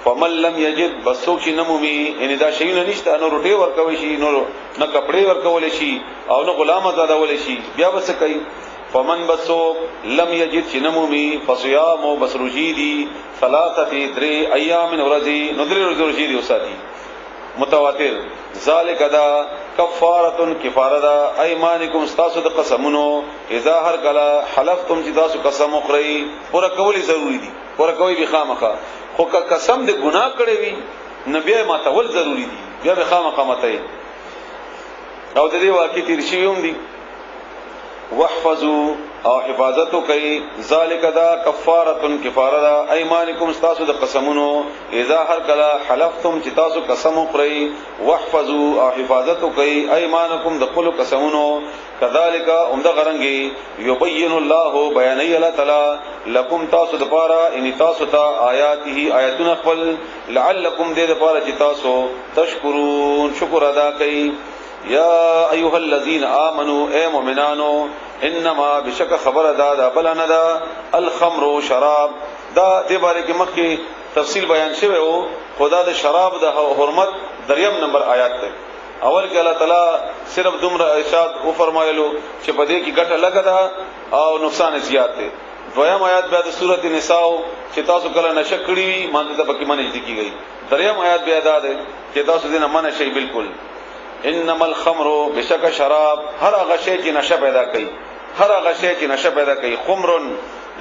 فمن لم یجد بسوک چې نمومي یعنی دا شی نه نشته نو روټي ورکوي شي نو نه کپڑے ورکول شي او نه غلام آزادول شي بیا بس کوي فمن بسوک لم یجد چې نمومي فصيام بس رجیدی ثلاثه درې ایام ورځي نو درې ورځې رجیدی وساتي متواتر ذالک دا کفاره کفاره دا ایمانکم استاسو د قسمونو اذا هر کلا حلفتم چې تاسو قسم خورئ پورا کولی ضروری دي پورا کوي به خامخه خو که قسم د ګناه کړی وي نبی ما تول ضروری دي بیا به خامخه مته او د دې واقع تیر شي هم دي واحفظوا او حفاظتو کوي ذالک دا کفاره کفاره دا ایمانکم استاسو د قسمونو اذا هر کلا حلفتم چې تاسو قسم خورئ واحفظوا او حفاظتو کوي ایمانکم د خپل قسمونو کذالک عمده غرنګي یبین الله بیان الله تعالی لکم تاسو د پاره ان تاسو ته آیاته آیاتنا خپل لعلکم دې د پاره چې تاسو تشکرون شکر ادا کوي یا ایها الذین آمنوا اے مومنانو انما بشک خبر ادا بل نه دا الخمر شراب دا د باره کې مخکې تفصیل بیان شوی او خدا د شراب د حرمت دریم نمبر آیات ته اول کې الله تعالی صرف دومره ارشاد او فرمایلو چې په دې کې ګټه لګا دا او نقصان زیات دی دویم آیات بیا د سورۃ النساء چې تاسو کله نشکړی وي مانځ ته پکې منځ دي کیږي دریم آیات بیا دا ده چې تاسو دې نه منع شي بالکل انما الخمر بشک شراب هر هغه شی چې نشه پیدا کوي هر هغه شی چې نشه پیدا کوي خمر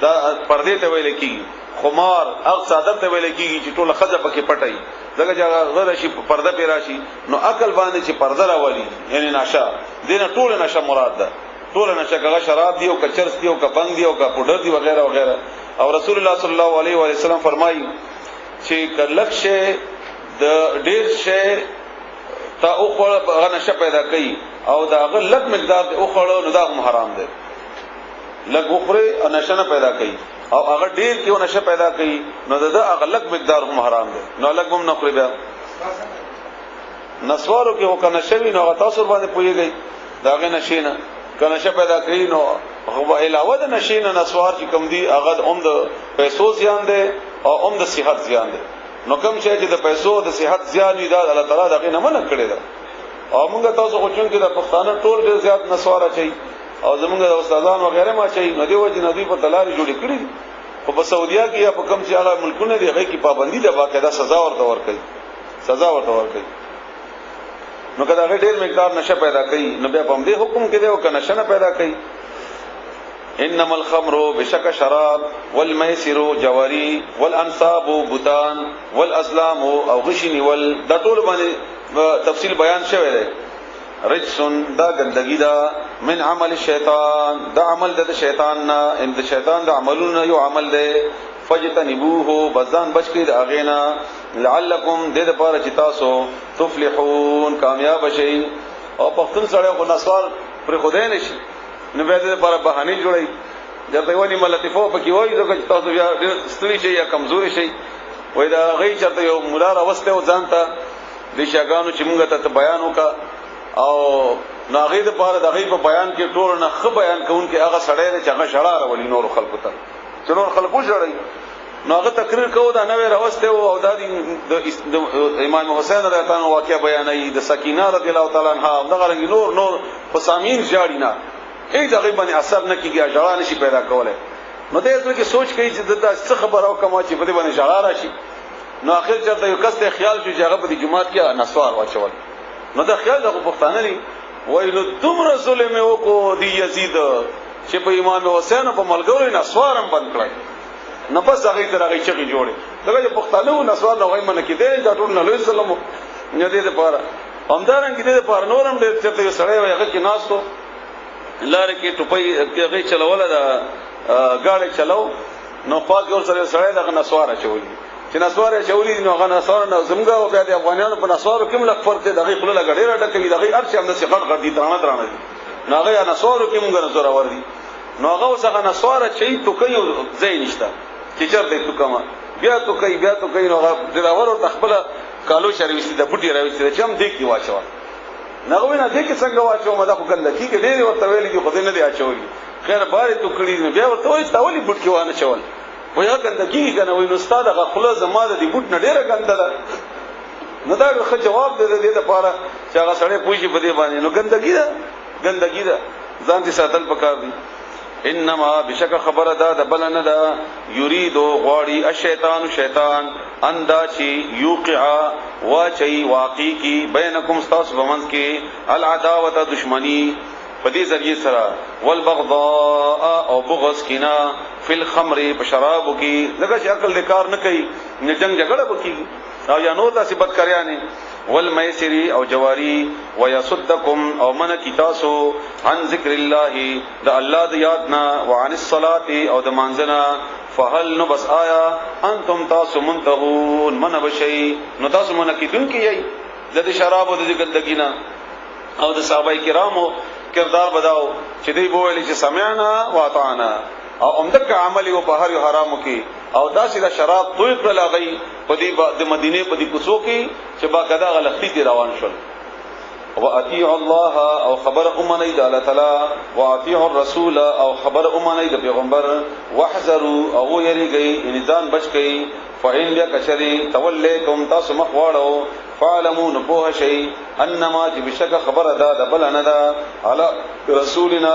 دا پردې ته ویل کی خمار هغه صادق ته ویل کی چې ټول خزه پکې پټي دغه ځای غره شي پرده پیرا شي نو عقل باندې چې پرده راولي یعنی نشه دینه ټول نشه مراد ده ټول نشه هغه شراب دی او کچرس دی او کبنګ دی او پودر دی وغیرہ وغیرہ او رسول الله صلی الله علیه و سلم فرمایي چې کلک شی د ډیر شی تا او خړ نشه پیدا کوي او دا هغه لږ مقدار او خړ نو دا حرام دی لږ وخره او نشه نه پیدا کوي او هغه ډیر کې نشه پیدا کوي نو دا هغه لږ مقدار هم حرام دی نو لږ هم نه خوري بیا نسوارو کې وکنه شوی نو هغه تاسو باندې پويږي داغه نشینه کنه شه پیدا کوي نو هغه علاوه د نشینه نسوار چې کم دی هغه هم د پیسو زیان دی او هم د صحت زیان دی نو کوم چې د پیسو د صحت زیان وي دا الله تعالی دغه نه منع کړی دا او موږ تاسو خو چون کې د پښتانه ټول ډیر زیات نسوار اچي او زمونږ د استادان وغیرہ ما چي ندی وجه ندی په تلاري جوړ کړی خو په سعودیا کې یا په کوم چې هغه ملکونه دی هغه کې پابندي ده باقاعده سزا ورته ورکړي نو کله هغه ډیر مقدار نشه پیدا کوي نو بیا په دې حکم کې دی او کنه نشه پیدا کوي انما الخمر بشک شراب والميسر جواري والانصاب بوتان والازلام او غشني دا ټول باندې تفصیل بیان شوی دی رجسن دا گندگی دا من عمل الشیطان دا عمل د شیطان نه ان د شیطان د عملونو یو عمل دی فجتنبوه بزان بچی د اغینا لعلکم د دې لپاره چې تاسو تفلحون کامیاب شئ او پختون سره کو نسوار پر خدای نشي نو به د لپاره بهانه جوړي دا په ونی ملتفو پکې وایي چې تاسو بیا ستړي شئ یا کمزوري شئ وای دا غي چرته یو مولا راوسته او ځانته د شګانو چې موږ ته بیان وکا او ناغې د پاره د غي په بیان کې ټول نه خ بیان کوونکې هغه سړی چې هغه شړا راولي نور خلکو ته څنور خلکو شړای نو هغه تقریر کوو دا نوې راوسته او د امام حسین رضی الله عنه واقعا بیانای د سکینه رضی الله تعالی عنها دغه نور حسامین جاړي نه هیڅ هغه باندې اثر نه کیږي جړا نشي پیدا کوله نو دې ځکه سوچ کوي چې دا څه خبر او کما چې په دې باندې ژړا راشي نو اخر چرته یو کس ته خیال شو چې هغه په دې جماعت کې نسوار واچول نو دا خیال د پښتانه دی وای نو دومره ظلم وکړو دی یزید چې په امام حسین په ملګرو نسوارم بند کړی نه پس هغه تر هغه چې جوړي دغه پښتانه نسوار نه وای من کې دې دا ټول نه لوي سلام نه دې لپاره همدارنګ دې لپاره نورم دې چې یو سړی وای هغه کې ناستو لاره کې ټوپۍ هغه چلوله دا گاڑی چلاو نو پاک اور سره سره دغه نسوار چولي چې نسوار چولي نو هغه نسوار نو زمګه او بیا د افغانانو په نسوار کوم لک فرق دغه خپل لګړې را ډکې دغه ارشي هم د سقط غدي درانه درانه دي نو هغه نسوار کوم غن زوره ور دي نو هغه وسغه نسوار چي تو کوي ځای نشته چې چرته تو کما بیا تو کوي نو هغه دراور او تخبل کالو شرويستي د بوټي راوستي چې هم دې کې واچو نغوی نه دې کې څنګه واچو مده خو ګل کې ډېر ورته ویلي دي خو دې نه دی اچولي خیر بارې تو کړی نو بیا ورته وایي تاولي بوټ کې وانه چول وای هغه ګندګي کنه وای نو استاد هغه خلاص زماده دی بوټ نه ډېر ګنده ده نو دا ښه جواب دې لپاره چې هغه سړی پوښي په دې باندې نو ګندګي ده ځان دې ساتل پکار دي انما بشک خبر ده د بلنه ده یرید غواړي الشیطان شیطان اندا چی یوقع واچي واقع کی بینکم استاس بمنس کی العداوه دشمنی پدې ذریعہ سره والبغضاء او بغض کینا فی الخمر بشراب کی لکه چې عقل د کار نه کوي نه جنگ جګړه وکي او یا نور داسې بدکاریانه والمیسر او جواری ويصدکم او من کی تاسو عن ذکر الله د الله د یادنا وعن الصلاه او د مانځنا فهل نو بس آیا انتم تاسو منتهون من بشی نو تاسو من کیدون کیای د شراب او د ګندګینا او د صحابه کرامو کردار بداو چې دی بولی چې سمعنا واطعنا او عمدک عملی او بهر حرامو کې او داسې د شراب توي کړل غي په دې د مدینه په دې کوڅو کې چې با غدا غلطی دي روان شول واطيع الله او خبر امني د الله تعالی واطيع الرسول او خبر امني د پیغمبر واحذروا او يريږي انسان بچ کئ فإن يكشري تولیتم تاسو مخواړو فعلموا نبوه شيء انما بشک خبر ادا د بل نه دا علی رسولنا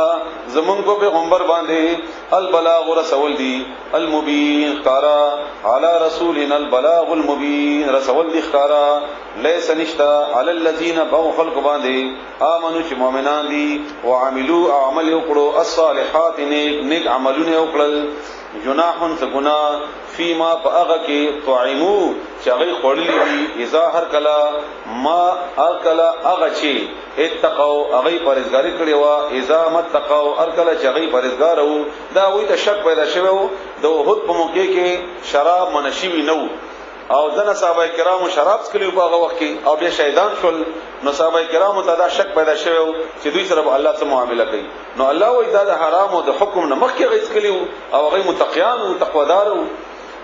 زمون کو پیغمبر باندې البلاغ رسول دی المبین قرا علی رسولنا البلاغ المبین رسول دی قرا ليس نشتا علی الذين بغوا خلق باندې امنو چې مؤمنان دي وعملوا اعمال وکړو الصالحات نیک عملونه وکړل جناحن سغنا فيما باغه کې طعمو چاغي خړلې دي اذا هر کلا ما اکلا اغه چی اتقوا اغه پرهیزګاری کړي وا اذا متقوا ارکلا چاغي پرهیزګار وو دا وې ته شک پیدا شوه وو د وحد په موقع کې شراب منشوي نو او ځنه صحابه کرامو شراب څکلي په هغه وخت کې او بیا شهیدان شول نو صحابه کرامو ته دا شک پیدا شوه چې دوی سره الله سره معامله کوي نو الله وې دا د حرام او د حکم نه مخکې غیڅ کړي او هغه متقیان او تقوادار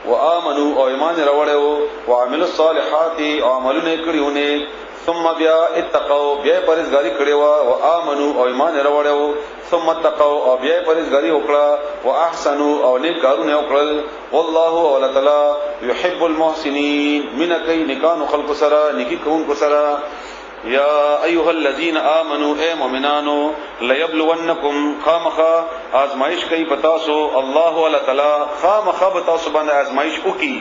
وآمنوا او ایمان راوړو وعملوا الصالحات او عملونه کړیونه ثم بیا اتقوا بیا پرهیزګاری کړي او آمنوا او ایمان راوړو ثم اتقوا او بیا پرهیزګاری وکړه واحسنوا او نیک کارونه وکړل والله او تعالی يحب المحسنين من کای نکانو خلق سره نیکی کوونکو سره یا ایها الذين امنوا اے مومنانو ليبلونکم خامخا آزمائش کوي پتاسو الله ولا تعالی خامخا پتاسو باندې آزمائش وکي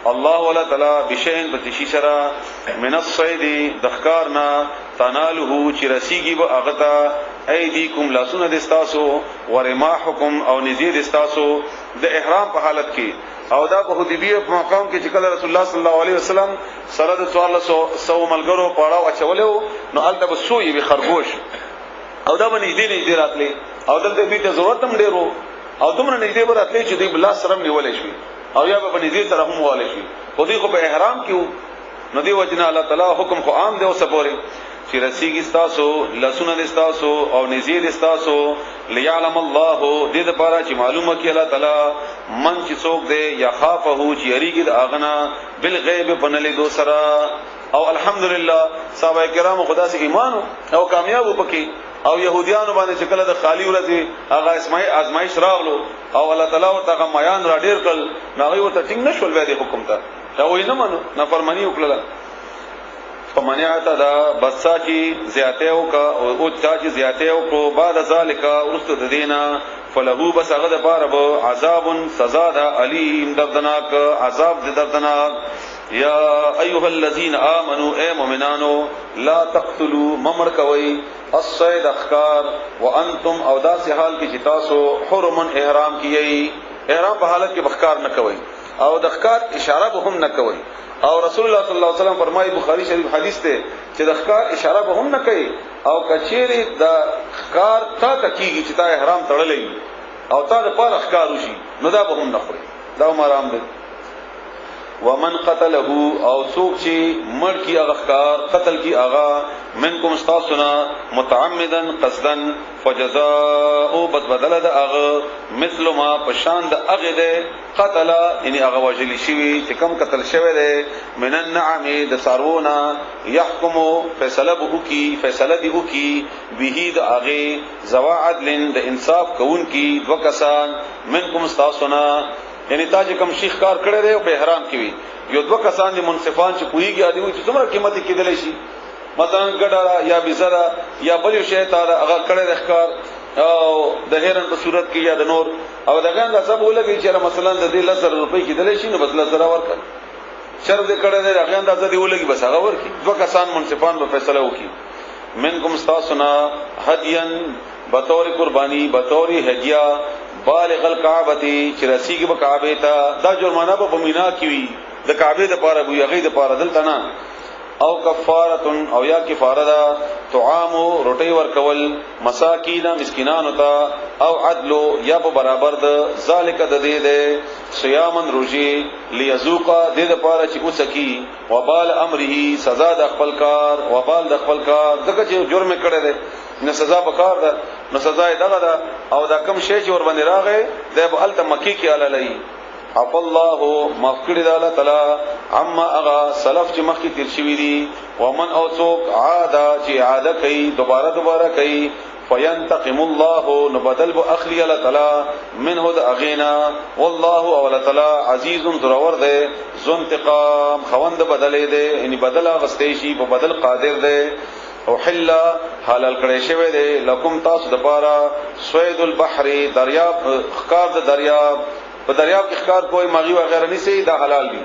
الله ولا تعالی بشین بتشی سرا من الصید دخکارنا تنالو چې رسیږي به اغتا ایدیکم لاسونه دستاسو ورماحکم او نزید دستاسو د احرام په حالت کې او دا په حدیبیه په مقام کې چې کله رسول الله صلی الله علیه وسلم سره د 1400 ملګرو پاړاو اچولیو نو الته بسوی به خرگوش او دا باندې دې نه راتلې او دلته به ته ضرورت هم ډیرو او دومره نږدې براتلې چې دوی بل سره نیولې شي او یا به باندې دې سره هم والي شي خو دې خو په احرام کې نو دی وجنه الله تعالی حکم خو عام دی او سپوري چې رسیږي تاسو لسونه دستاسو او نزيد دستاسو ليعلم الله دې لپاره چې معلومه کړي الله تعالی من چې څوک دی یا خافه چې یریږي د اغنا بالغیب بنلې دو سرا او الحمدلله صحابه کرام خدا سي ایمان او کامیاب وکړي او يهوديان باندې چې کله د خالی ورته هغه ازمایش راغلو او الله تعالی او تاغه میان را ډیر کړ ناغي ورته ټینګ نشول وې د حکم ته دا وې نه منو نافرمانی وکړه فمنعت دا بسا چی زیاته او کا او چا چی زیاته او کو بعد ذالک ورست دینا فلهو بس هغه د پاره به عذاب سزا ده علیم دردناک عذاب د دردناک یا ایها الذین آمنوا اے مومنانو لا تقتلوا ممر کوي الصید اخکار وانتم او داس حال کې چې تاسو حرم احرام کیي احرام په حالت کې بخکار نه کوي او د اخکار اشاره به هم نه کوي او رسول الله صلی الله علیه وسلم فرمایي بخاری شریف حدیث ته چې د اخکار اشاره به هم نه کوي او کچيري د اخکار تا تکیږي چې تا احرام تړلې او تا د پاره اخکار وشي نو دا به هم نه خوري دا مرام ده ومن قتله او سوق چی مر کی اغخکار قتل کی آغا منکم استاسنا متعمدا قصدا فجزاء بدل د اغ مثل ما پشان د اغ ده قتل یعنی اغ وجلی شوی چې کم قتل شوی ده من النعم د سارونا يحكم فیصله بو کی فیصله دی بو کی به د اغ زوا عدل د انصاف کون کی دو کسان منکم استاسنا یعنی تاج کم شیخ کار کړه دی او په احرام کې وي یو دوه کسان دي منصفان چې پوریږي ادي چې څومره قیمت کې دلې شي مثلا ګډا یا بزرا یا بل شی ته هغه کړه د ښکار او د هرن په صورت کې یا د نور او دغه اندازه بولګي چې مثلا د دې 100 روپۍ کې دلې شي نو بدل سره ورکړي شر دې کړه دې هغه اندازه دی ولګي بس هغه ورکړي دوه کسان منصفان په فیصله وکړي منکم استاسنا هدیان بطور قربانی بطور هدیه بالغ الکعبه چې رسیږي په کعبه ته دا جرمانه په مینا کې وي د کعبه د پاره وي هغه د پاره دلته نه او کفاره او یا کفاره دا طعام روټي ورکول مساکین مسکینانو ته او عدل یا په برابر د ذالک د دې د صيامن روزي ليذوقا د دې پاره چې اوسکی وبال امره سزا د خپل کار وبال د خپل کار دغه چې جرم کړی دی نو سزا بکار ده نو سزا یې دغه ده او دا کم شی چې ور باندې راغی د بهلته مکی کې علالای عف الله مغفر د الله تعالی عما اغا سلف چې مخکې تیر شوی دي ومن او څوک عاده چې عاده کوي دوباره کوي فینتقم الله نبدل بو اخلی الله تعالی منه د اغینا والله او الله تعالی عزیز ذرور ده ذو انتقام خوند بدلې ده یعنی بدل غستې شي په بدل قادر ده او حل حلال کړي شوی دی لکم تاسو د پاره سوید البحر دریاب خکار د دریاب په دریاب کې خکار کوئی ماغي وغیرہ نشي دا حلال دي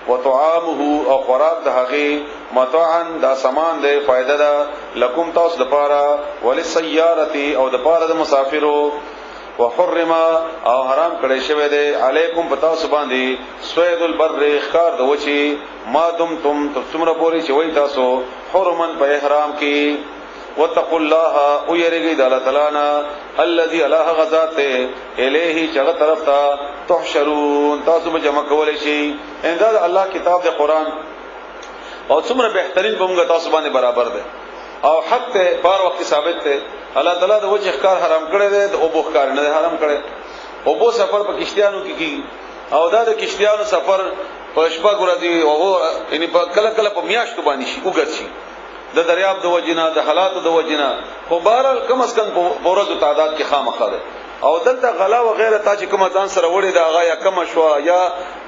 وطعامه او خوراک د هغه متاعا دا سامان دی فائدہ ده لکم تاسو د پاره وللسیارتی او د پاره د مسافرو وحرم او حرام کړي شوی دی علیکم پتا سو باندې سوید البر خکار د وچی ما دمتم تسمره پوری چې وای تاسو حرمن په احرام کې وتقوا الله او یریږي د الله تعالی نه الذي الله غزات الیه چغه طرف ته تحشرون تاسو به جمع کول شي انداز الله کتاب د قران او څومره بهترین بمګه تاسو باندې برابر ده او حق ته بار وخت ثابت ته الله تعالی د وجه ښکار حرام کړی دی د اوبو ښکار نه حرام کړی اوبو سفر په کشتیانو کې کی او دا د کشتیانو سفر په شپه ګورځي او یعنی په کله په میاشتو باندې شي وګت شي د دریاب د وجینا د حالات د وجینا خو بهرال کم از کم په ورځو تعداد کې خامخا ده او دلته غلا و غیره تا چې کوم ځان سره وړي دا هغه یا کم شوا یا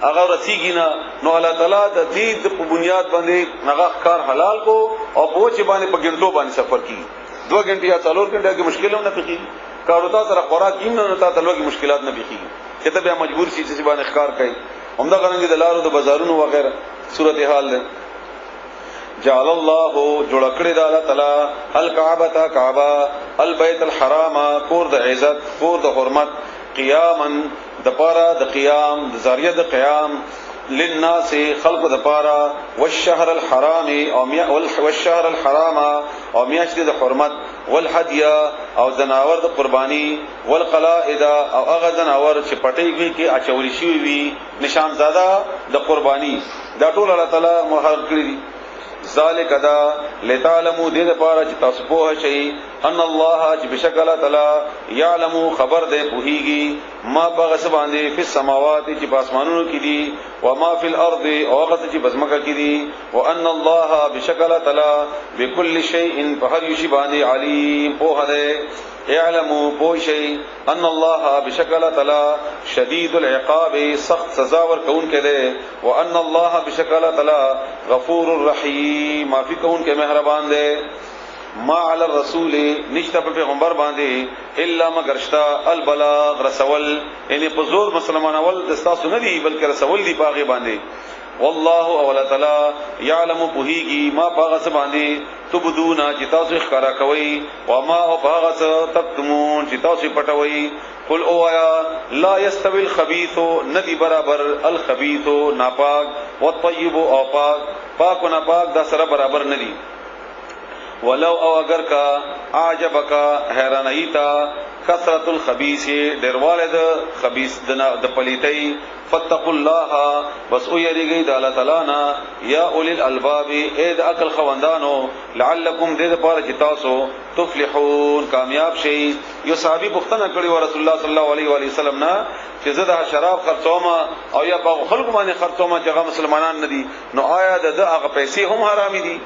هغه رسیږي نه نو الله تعالی د دې په بنیاد باندې هغه کار حلال کو او پوچ باندې په ګنټو باندې سفر کی 2 غنټه یا 4 غنټه کې مشکل نه پېږي کارو تا سره خوراک کیم نه تا تلوي مشکلات نه پېږي کته بیا مجبور شي چې باندې ښکار کوي همدا غرنګ د لارو د بازارونو وغیرہ صورتحال ده جعل الله جوړ کړی د الله تعالی الکعبه کعبه البیت الحرام کور د عزت کور د حرمت قیاما د پارا د قیام د ذریعہ د قیام للناس خلق د پارا والشهر الحرام او والشهر الحرام او میاشت د حرمت والهدي او زناور د قربانی والقلائد او هغه زناور چې پټیږي کې اچول شي وي نشان زاده د قربانی دا ټول الله تعالی مهر کړی دي ذالک دا لتعلموا دې لپاره چې تاسو په شي ان الله چې بشکل تعالی يعلم خبر دې پوهیږي ما بغس باندې په سماوات چې په اسمانونو کې دي او ما فی الارض او هغه چې بزمکه کې دي وان الله بشکل تعالی بكل شیء په هر شی باندې علیم په هده اعلموا بوشي ان الله بشکل تعالی شدید العقاب سخت سزا ور کون کې ده وان الله بشکل تعالی غفور الرحیم معافی کون کې مهربان ده ما علی الرسول نشته په پیغمبر باندې الا مگرشتا البلاغ رسول یعنی په زور مسلمان اول د تاسو نه دی بلکې رسول دی پاغه باندې والله اول تعالی يعلم بهيږي ما پاغه باندې تبدون چې تاسو ښکارا کوي او ما او پاغه تکتمون چې تاسو پټوي قل او آیا لا يستوي الخبيث ندی برابر الخبيث ناپاک والطيب او پاک پاک و ناپاک دا سره برابر ندی ولو او اگر کا اعجبک حیرانیتا کثرت الخبيث ډیرواله د خبيث د پلیتای فتقوا الله بس او یریږي د الله تعالی نا یا اول الالباب اید عقل خوندانو لعلکم دې لپاره چې تاسو تفلحون کامیاب شئ یو صحابي پوښتنه کړې و رسول الله صلی الله علیه و علیه وسلم نا چې زه د شراب خرڅوم او یا په خلکو باندې خرڅوم چې هغه مسلمانان نه دي نو آیا د هغه پیسې هم حرامي دي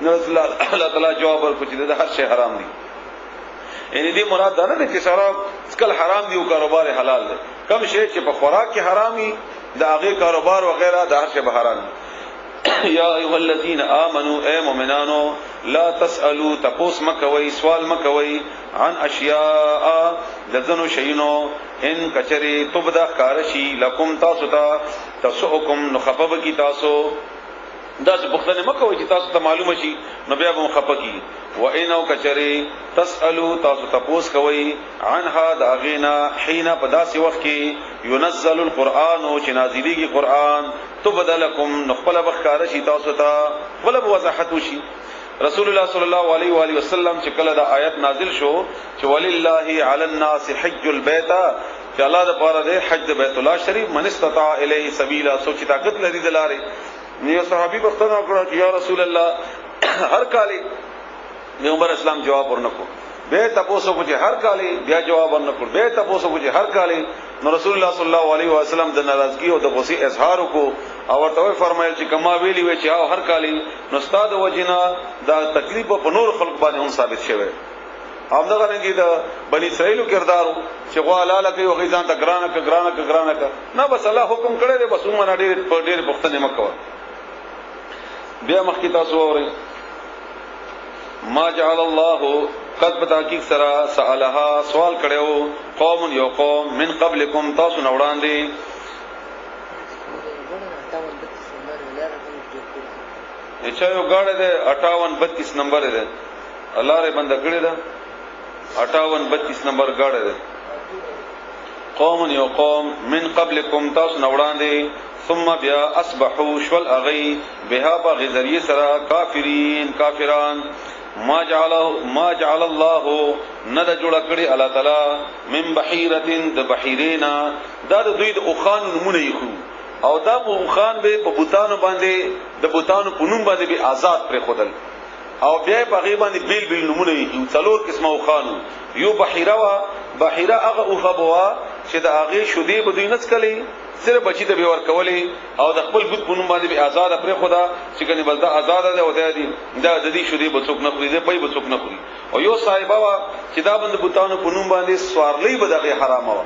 نو رسول الله تعالی جواب ورکړ چې د هر شی حرام دي یعنی دې مراد ده نه چې شراب سکل حرام دی او کاروبار حلال دی کم شی چې په خوراک کې حرامي د هغه کاروبار وغیرہ د هر شی به حرام یا ایها الذین آمنوا اے مومنانو لا تسالوا تپوس مکوي سوال مکوي عن اشیاء لذنو شینو ان کچری تبدا کارشی لکم تاسو ته تسؤکم نخفب کی تاسو دا څه پوښتنه مکوئ چې تاسو ته معلومه شي نو بیا به مخفقي و انو کچری تسالو تاسو تپوس کوي عنها داغینا حين پداسي وخت کې ينزل القرآن او چې نازلېږي قرآن تبدلکم نخبل بخکار شي تاسو ته ولا وضاحت وشي رسول الله صلی الله علیه و آله وسلم چې کله دا آیت نازل شو چې ولله علی الناس حج البيت چې الله د پاره د حج بیت الله شریف من استطاع الیه سبیلا سوچ طاقت لري دلاره نیو صحابي پښتنه کړه چې یا رسول الله هر کالي پیغمبر اسلام جواب ورنکو به تاسو کو چې هر کالي بیا جواب ورنکو به تاسو کو چې هر کالي نو رسول الله صلی الله علیه و سلم د ناراضگی او د غصې اظهار وکړو او ورته فرمایل چې کما ویلی وی چې هر کالي نو استاد وجنا دا تکلیف په نور خلق باندې هم ثابت شوه هم دا غنګي د بنی اسرائیل کردارو چې غوالاله کوي او غیزان ته ګرانه نه بس الله حکم کړی دی بس موږ ډېر پښتنه مکو بیا مخکی تاسو اورئ ما جعل الله قد بتحقیق سرا سالها سوال کړو قوم یو قوم من قبلکم تاسو نوړان دي اچھا یو گاڑی ده 58 32 نمبر ده الله ر بند کړی ده 58 32 نمبر گاڑی ده قوم یو قوم من قبلکم تاسو نوړان دي ثم بیا اصبحوا شول اغي بها بغذری سرا کافران ما جعل الله ند جوړ کړي الله تعالی من بحیره د بحیرینا دا د دوی د اوخان نمونه یخو او دا اوخان به په بوتانو باندې د بوتانو پونم باندې به آزاد پر خودل او بیا په غیبه باندې بیل نمونه یو څلور قسمه اوخان یو بحیره هغه اوخه بوا چې د هغه شودي بدوی نس کلی صرف بچی ته به ور کولې او د خپل بوت پونم باندې به آزاد پر خدا چې کني بلدا آزاد ده او دا د دې شودي بڅوک نه خوري ده پي بڅوک نه خوري او یو صاحبہ وا چې دا بند بوتانو پونم باندې سوارلې به دغه حرام و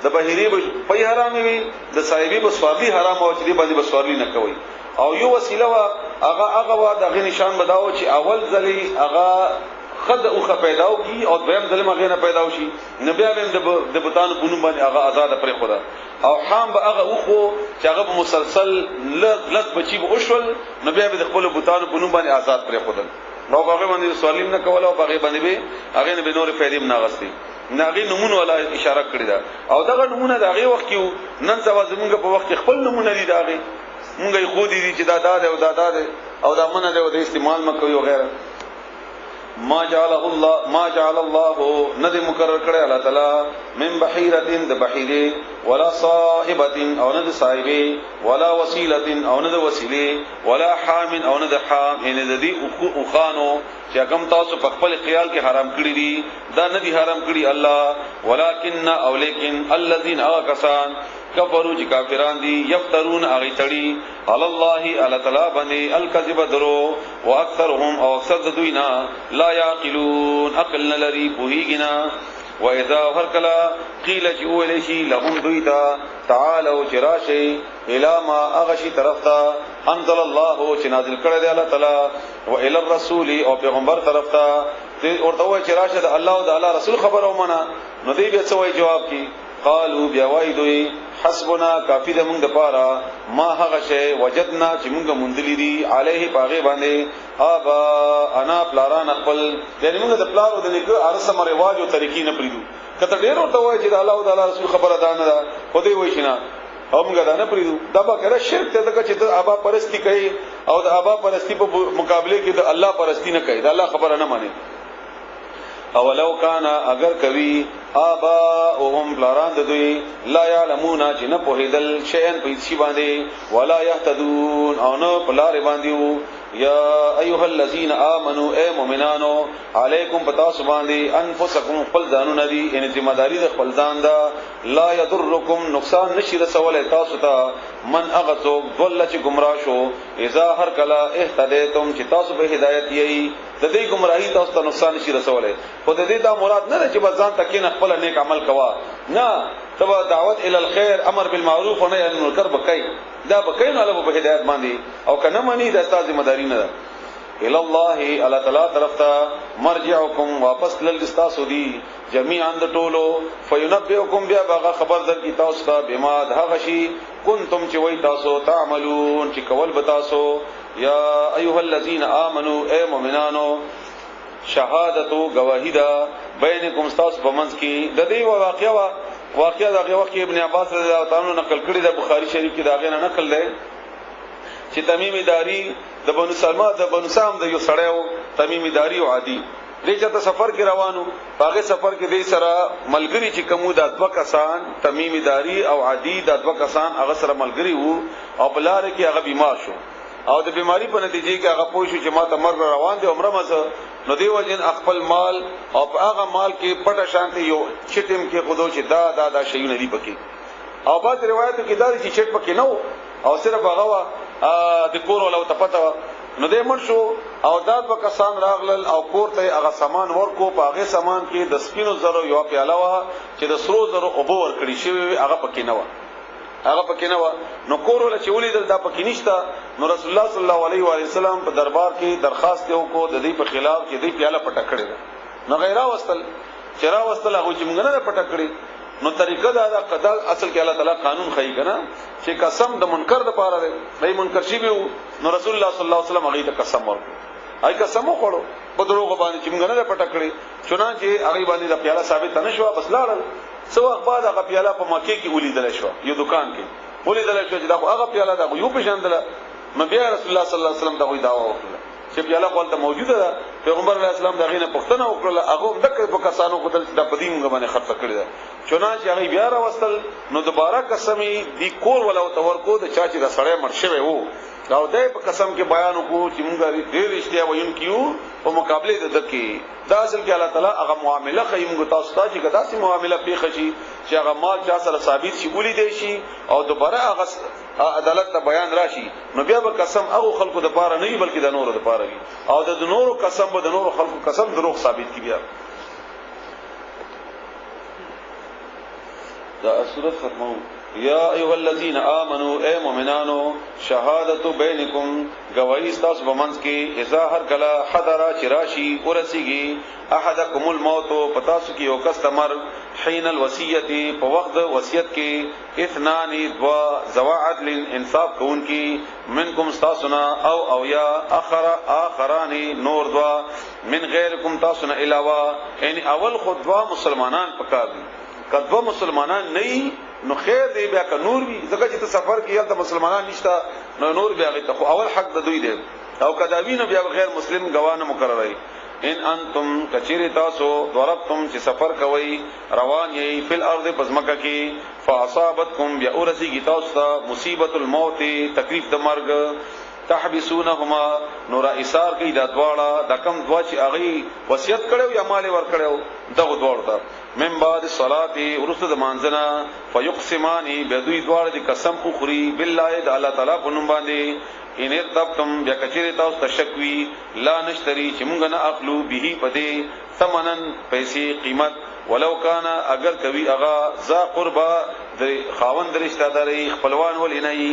د بهيري به پي حرام وي د صاحبي به سوارلي حرام او چې دې باندې به سوارلي نه کوي او یو وسیله وا هغه وا دغه نشان بداو چې اول ځلې هغه خد اوخه پیداو کی او دویم ځل مغه نه پیداو شي نبي هم د بوتانو پونم باندې هغه آزاد پر خدا او حام به هغه اوخو چې هغه مسلسل لږ بچي به وشول نبي به د خپل بوتانو پونم باندې آزاد پر خدا نو هغه باندې سوالیم نه کول او هغه باندې به هغه نه به نور فائدې نه غستې ناغي نمونه ولا اشاره کړی دا او دغه نمونه د هغه وخت کې نن سبا زمونږ په وخت خپل نمونه دي داغه مونږه خو دي چې دا ده او دا منه ده او د استعمال مکوي وغيرها ما جعل الله ند مقرر کړی الله تعالی من بحیره د بحیره ولا صاحبه او ند صاحبه ولا وسیله او ند وسیله ولا حام او ند حام ان د دې او خانو چې کوم تاسو په خپل خیال کې حرام کړی دي دا نه دي حرام کړی الله ولکن او لیکن الذين اغكسان کفروا چې کافران دي یفترون اغه تړي علی الله علی تعالی باندې الکذب درو واکثرهم او اکثر دوینا لا یعقلون عقل لري بوهیګنا و اذا هر کلا قیل چې ویل شي لهم دویتا تعالوا چراشی الی ما اغشی طرف تا انزل الله چې نازل کړی دی الله تعالی و الی الرسول او پیغمبر طرف تا ورته وای چې راشه د الله او د الله رسول خبر او منا نو دی به څه وای جواب کی قالوا بیا وای دوی حسبنا کافی د موږ د پاره ما هغه شی وجدنا چې موږ مندلی دي علیه پاغه باندې ابا انا پلاران خپل یعنی موږ د پلارو د نیکه ارسم رواج او طریقې نه پریدو کته ډیر ورته وای چې د الله او د الله رسول خبره دانه ده خو دی وای شنه او موږ دا نه پریدو دا به کړه شرک ته دغه چې د ابا پرستی کوي او د ابا پرستی په مقابله کې د الله پرستی نه کوي د الله خبره نه مانی اولو کانا اگر کوي آباؤهم پلاران دوی لا یعلمون چې نه پوهیدل شیئن په هیڅ باندې ولا یهتدون او نه پلار باندې یا ایها الذین آمنوا اے مؤمنانو علیکم پتا سبحانه انفسکم خپل ځانونه دي ان ذمہ داری د خپل ځان دا لا یضرکم نقصان نشي رسول تاسو ته من اغسو ضل چې گمراه شو اذا هر کلا اهتدیتم چې تاسو به هدایت یې د دې گمراهی تاسو ته نقصان نشي رسولای خو د دې دا مراد نه ده چې بزان تکین خپل نیک عمل کوا نه تبا دعوت ال الخير امر بالمعروف و نهی عن المنکر بکای دا بکای نه له په هدایت باندې او کنه منی د تاسو ذمہ داری نه ده ال الله الله تعالی طرف ته مرجعکم واپس للستاسو دی جميعا د ټولو فینبئکم بیا باغه خبر در کی تاسو ته بما ده غشی کنتم چې وای تاسو تعملون چې کول بتاسو یا ایها الذین آمنوا اے مؤمنانو شهادتو گواہی دا بینکم استاس بمنز کی د دې واقعیا دغه وخت ابن عباس رضی الله تعالی عنہ نقل کړی د بخاری شریف کې داغه نه نقل دی چې تمیم داری د بنو سلمہ د بنو سام د یو سړیو تمیم داری او عادی دې چې سفر کې روانو هغه سفر کې دې سره ملګری چې کومو د دوه کسان تمیم داری او عادی د دوه کسان هغه سره ملګری وو او بلاره کې هغه بیمار شو او د بیماری په نتیجه کې هغه پوه شو چې ما ته مرګ روان دي عمره مزه نو دی وجن خپل مال او هغه مال کې پټه شانتي یو چټم کې خودو چې دا شیونه دی پکې او بعض روایتو کې دا چې چټ پکې نو او صرف هغه د کور ولو ته پته نو دې مړ شو او دا په کسان راغلل او کور ته هغه سامان ورکو په هغه سامان کې د سپینو زرو یو پیاله وا چې د سرو زرو اوبو ورکړي شوی هغه پکې نه و هغه پکې نه و نو کور ول چې ولیدل دا پکې نشتا نو رسول الله صلی الله علیه و سلم په دربار کې درخواست وکړو د دې په خلاف چې دې پیاله پټه کړي نو غیره واستل چرا واستل هغه چې موږ نه پټه کړي نو طریقه دا قضا اصل کې الله تعالی قانون خی کنه چې قسم د منکر د پاره دی دای منکر شي به نو رسول الله صلی الله علیه وسلم هغه ته قسم ورکړ آی قسم وکړو په دروغ باندې چې موږ نه پټه کړي چنانچه هغه باندې د پیاله ثابت نه شو بس لاړل سو وخت بعد هغه پیاله په مکه کې ولیدل شو یو دکان کې ولیدل شو چې دا هغه پیاله دا یو پېژندل نو بیا رسول الله صلی الله علیه وسلم دا وی داوا وکړه چې پیاله خپل ته موجوده ده پیغمبر علیه السلام دا غینه پښتنه وکړه هغه دغه په کسانو خپل د قدیم غبنه خرڅ کړی ده چنانچه هغه بیا راوستل نو دوباره قسمی دی کور ولا تور کو د چا چې د سړی مرشوي وو دا د قسم کې بیان وکړو چې موږ ډېر اشتیا وایو کیو په مقابله د دکی دا اصل کې الله تعالی هغه معاملې خیم تاسو ته چې کدا سي معاملې پیښ شي چې هغه مال چا سره ثابت شي ولې دی شي او دوباره هغه عدالت ته بیان راشي نو بیا به قسم هغه خلکو د پاره نه بلکې د نورو د پاره وي او د نورو قسم به د نورو خلکو قسم دروغ ثابت کی بیا دا سورۃ فرماو یا ایها الذین آمنوا اے مومنانو شهادت بینکم گواہی تاسو بمنځ کې اذا هر کلا حضر چراشی ورسیږي احدکم الموت پتاسو کې یو کستمر حین الوصیت په وخت وصیت کې اثنان دوا ذوا عدل انصاف کون کې منکم تاسونا او یا اخران نور دوا من غیرکم تاسونا علاوه یعنی اول خطبه مسلمانان پکار کدو مسلمانان نه نو خیر دی بیا ک نور وی زکه چې سفر کې یلته مسلمانان نشتا نو نور بیا غي ته اول حق د دوی دی او کداوینو بیا غیر مسلم گواهه مقررای ان انتم کچری تاسو ضربتم چې سفر کوي روان یې فل ارض پزمکه کې فاصابتکم بیا ورسی کی تاسو ته مصیبت الموت تکلیف د مرګ تحبسونهما نور ایثار کی د دواړه د کم دوا چې اغي وصیت کړو یا مال ور کړو دغه دواړه ته من بعد الصلاه ورسد د مانځنا فیقسمانی بدوی دواړه د قسم خوري بالله د الله تعالی په نوم باندې ان ارتبتم بیا کچری تاسو تشکوی لا نشتری چې مونږ نه اخلو به پدې ثمنن پیسې قیمت ولو کان اگر کوي اغا ذا قربا د خاوند رشتہ داري خپلوان ولینای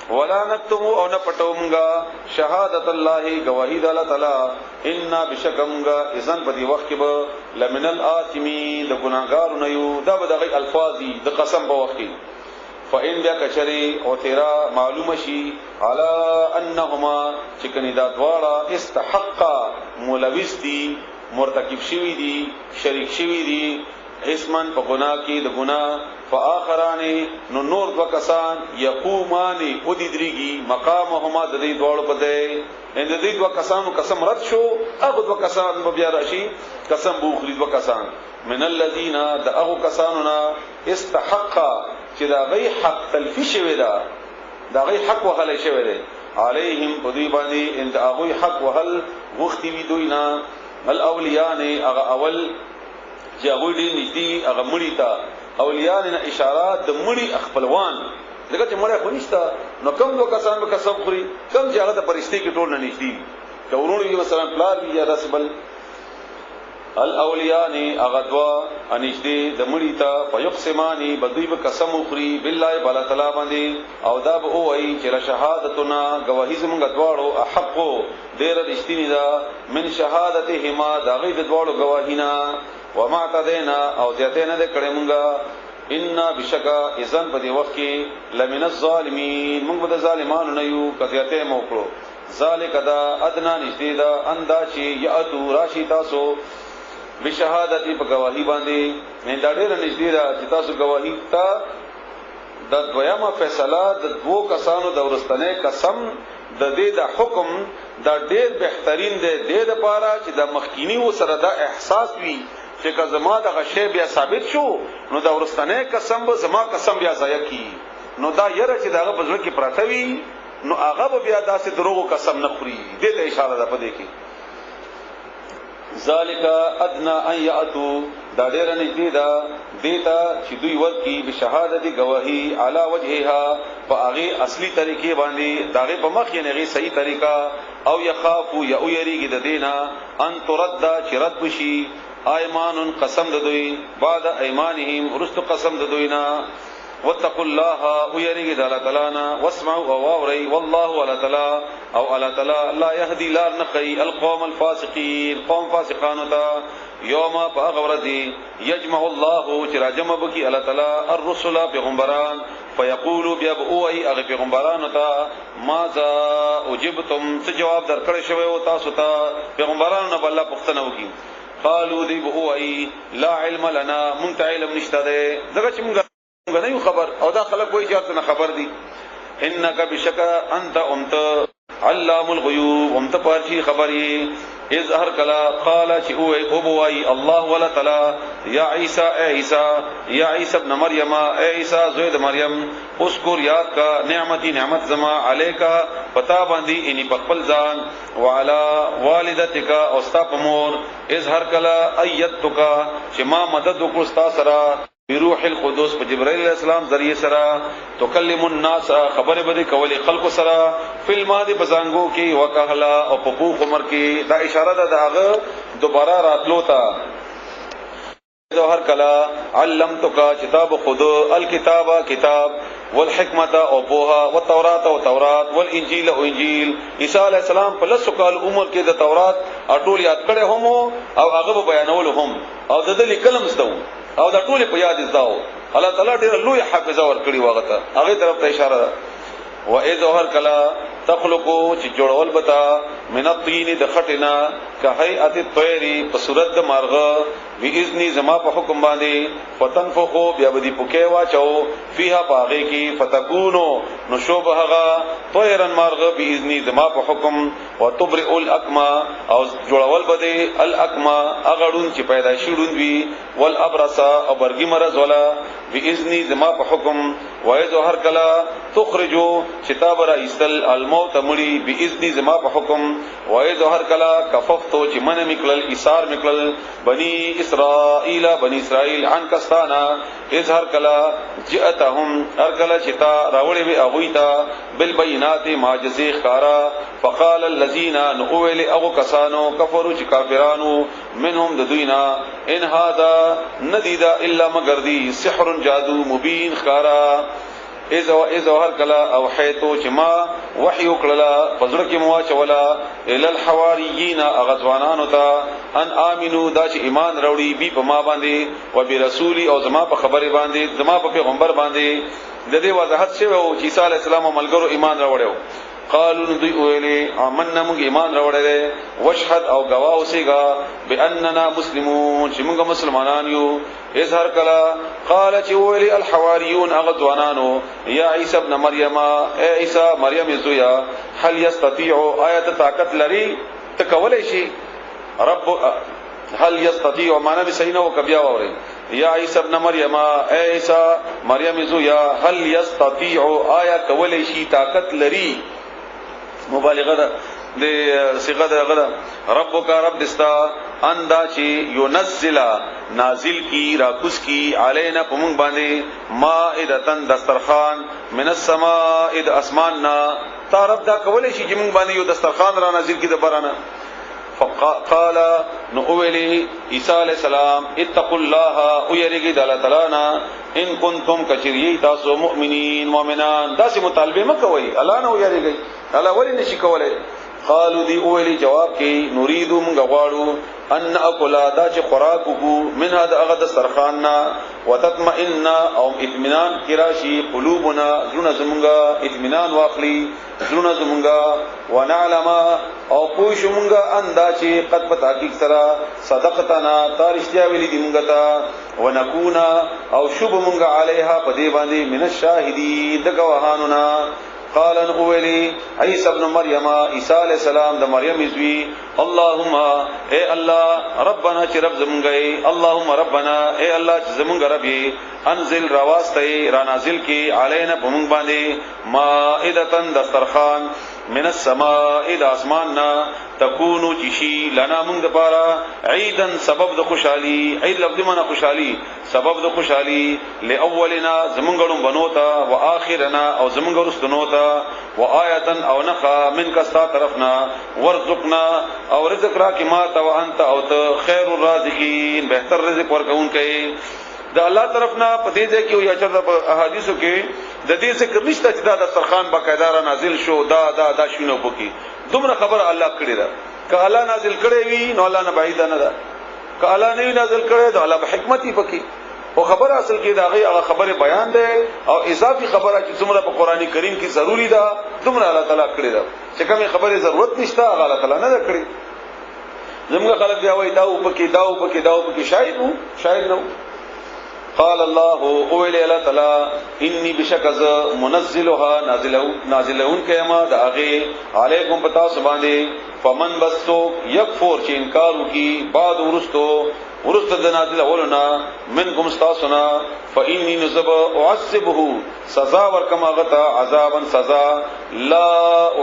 ولا نکتم او نه پټومغا شهادت الله گواہی د الله تعالی ان بشکمغا اذن په دی وخت کې به لمن الآثمین د ګناګارو نه یو دا به دغه الفاظي د قسم په وخت کې فإن بیا کشری او تیرا معلوم شي علی انهما چکنی دا دواړه استحقا ملوث دي مرتکب شوی دي شریک شوی دي اسمن په ګناه کې د ګناه فآخران نور دو کسان یقومان او دي دريږي مقامهما د دې دواړو په ځای ان د دې دو کسانو قسم رد شو هغه دو کسان بیا راشي قسم بوخري دو کسان من الذين دعوا کساننا استحق چې دا غي حق تلفي شوی دا غي حق وهل شوی دی عليهم قدي باندې ان دا غي حق وهل وختي وی دوینا الاولیاء نه هغه اول چې هغه دې نږدې هغه مړی تا اولیاء نه اشارات د مړی خپلوان دغه چې مړی خو نشته نو کوم دو کسان به قسم خوري کوم چې هغه د پرشتي کې ټول نه نږدې کورونو یو مثلا پلار یا رسبل الاولیاء نه هغه دوا انشدي د مړی تا فیقسمانی بدوی به قسم خوري بالله بالا تعالی باندې او دا به وایي چې شهادتنا گواہی زمونږ دواړو حقو ډیر رښتینی ده من شهادتهما دا غي د دواړو گواهینا وما تدینا او ذاتینا د کړه مونږه ان بشکا اذن په دی وخت کې لمن الظالمین موږ به د ظالمانو نه یو کذیته موکړو ذالک دا ادنا نشدي دا انداشي یاتو راشي تاسو بشهادت په گواہی باندې نه دا ډېر نږدې دا چې تاسو گواہی تا د دویمه فیصله د دوه کسانو د ورستنه قسم د دې د حکم دا ډېر بهترین دی د لپاره چې د مخکینی و سره دا احساس وي چې که زما د غشې بیا ثابت شو نو دا ورستنه قسم به زما قسم بیا ضایع کی نو دا یره چې داغه بزرګ کې پراته وي نو هغه بیا داسې دروغو قسم نه خوري دې ته اشاره ده په دې کې ذالک ادنا ان یاتو دا ډیر نږدې ده دیتا چې دوی ورکی بشهادت گواہی علی وجهها په هغه اصلي طریقې باندې داغه په مخ یې نه صحیح طریقہ او یخافو یا او یریږي د دینا ان ترد چې رد بشي ایمان قسم د دوی بعد ایمانهم ورست قسم د دوینا واتقوا الله او یریږي د الله تعالی نه واسمعوا او اوري والله ولا تعالی او الله تعالی لا يهدي لا نخي القوم الفاسقين قوم فاسقان تا یوم فغورذي يجمع الله چې راجم بکی الله تعالی الرسل پیغمبران فيقول بيبوي اغه پیغمبران ته ماذا اجبتم څه جواب درکړی شوی او تاسو ته پیغمبرانو نه بل پښتنه وکي قالوا ذي بوي لا علم لنا مونږ علم نشته ده دغه چې مونږ نه یو خبر او دا خلک وایي چې تاسو خبر دي انک بشکا انت امت علام الغیوب امت پارچی خبری اظهر کلا قال چې او بوای الله ولا تعالی یا عیسی یا عیسی ابن مریم عیسی زوی د مریم اذكر یاد کا نعمتي نعمت زما علیکا پتا باندې انی خپل ځان وعلى والدتک او ستا پمور اظهر کلا ایتک چې ما مدد وکړ ستا سره بروح القدس په جبرائیل علیہ السلام ذریعہ سره تکلم الناس خبر بده کولی خلق سره فلم دي بزانګو کې وکهلا او حقوق عمر کې دا اشاره ده داغه دوباره راتلو تا هر کلا علمتک کتاب خود الکتاب کتاب والحکمت او بوها والتورات او تورات والانجیل او انجیل عیسی علیہ السلام په لسو کال عمر کې د تورات اټول یاد کړي هم او هغه بیانول هم او د دې کلم زدو او دا ټول په یاد زداو الله تعالی ډېر لوی حافظه ور کړی واغته هغه طرف ته اشاره ده و اذ هر کلا تخلقو چې جوړول بتا من الطين د خټینا که هيئت الطير په صورت د مارغه باذن زما په حکم باندې فتنفخو بیا بدی پوکې واچو فيها باغې کې فتكونو نشوبهغه طيرا مارغه باذن زما په حکم وتبرئ الاكما او جوړول بده الاكما اغړون چې پیدا شیډون وی والابرص او برګی مرز ولا باذن زما په حکم وایذ هر کلا تخرجو کتاب را استل الموت مړي باذن زما په حکم وایذ هر کلا کففتو چې من میکلل ایثار میکلل بنی اسرائیل بنی اسرائیل عن کستانا اذ هر کلا جئتهم هر کلا چې تا راوړې وي اغوی تا بالبينات معجزه خارا فقال الذين نؤول اغو کسانو کفروا چې کافرانو منهم د دوینا ان هذا ندیدا الا مگر دی سحر جادو مبین خارا اذا هر کلا او حیتو چې ما وحی وکړه پزړه کې موا چولا ال الحواریین اغزوانانو ته ان امنو دا چې ایمان وروړي بي په ما باندې او بي رسولي او زما په خبره باندې زما په پیغمبر باندې د دې وضاحت شوی او چې عیسی علی السلام او ملګرو ایمان وروړو قالوا دوی ویلي آمنا موږ ایمان راوړل وشهد او گواه اوسېګا باننا مسلمون چې موږ مسلمانان یو اظهر کلا قال چې ویلي الحواریون اغذوانانو یا عیسی ابن مریم اے عیسی مریم زویا هل یستطيع آیت طاقت لري تکولای شي رب هل یستطيع معنا به صحیح نه وکبیا وره یا عیسی ابن مریم اے عیسی مریم زویا هل یستطيع آیت کولای شي طاقت لري مبالغه ده د صيغه ده غره ربک رب دستا اندا چې ينزل نازل کی راکوس کی علینا پمون باندې مائدتن دسترخوان من السماء اذ اسماننا تا رب دا کولې شي چې مونږ باندې یو دسترخوان را نازل کی د برانه فقال نؤولی عیسی علیہ السلام اتقوا الله او یریږي د الله تعالی نه ان کنتم کچری تاسو مؤمنین مؤمنان داسې مطالبه مکوئ الله نه یریږي الله ولی نشي کولای قالو دی اولی جواب کې نريدو موږ غواړو ان اکل دا چې خوراک وکړو من هذا اغد سرخاننا وتطمئن او اطمینان کراشی قلوبنا زړه زمونږه اطمینان واخلي زړه زمونږه ونعلم او پوښ مونږه اندا چې قد په تحقیق سره صدقتنا تارشتیا ویلي دی مونږه تا ونکونا او شوب مونږه علیها په دې باندې من الشاهدین د گواهانو نا قال ان اولی عیسی ابن مریم عیسی علیہ السلام د مریم زوی اللهم اے الله ربنا چې رب زمونږه اللهم ربنا اے الله چې زمونږه رب انزل رواسته را نازل کی علینا پمون باندې مائدتن دسترخوان من السماء الى اسماننا تكونو جشی لنا من دپارا عیدن سبب د خوشحالی عید لفظ معنا خوشحالی سبب د خوشحالی لاولنا زمونږړو بنوتا واخرنا او زمونږ رستنوتا وآیتن او نخا من کستا طرفنا ورزقنا او رزق را کی ما تو انت او ته خیر الرازقین بهتر رزق ورکون کئ د الله طرفنا پدې ځای کې یو چرته احادیثو کې د دې ذکر نشته چې دا د سرخان باقاعده نازل شو دا شونه پکې دومره خبر الله کړی دا که الله نازل کړی وي نو الله نه بعید نه ده که الله نه نازل کړی دا الله به حکمت یې پکې او خبر اصل کې دا هغه خبره بیان ده او اضافي خبره چې څومره په قرآني کریم کې ضروری ده دومره الله تعالی کړی ده چې کومه خبره ضرورت نشته هغه الله تعالی نه کړی زموږ خلک دی وای دا پکې شاید نو قال الله اولی الله تعالی انی بشکز منزلها نازلون کما داغه علیکم پتا سبحانه فمن بسو یکفور چې انکار وکي بعد ورست د نازل اولنا منکم استاسنا فانی نذب اعذبه سزا ورکما غتا عذابا سزا لا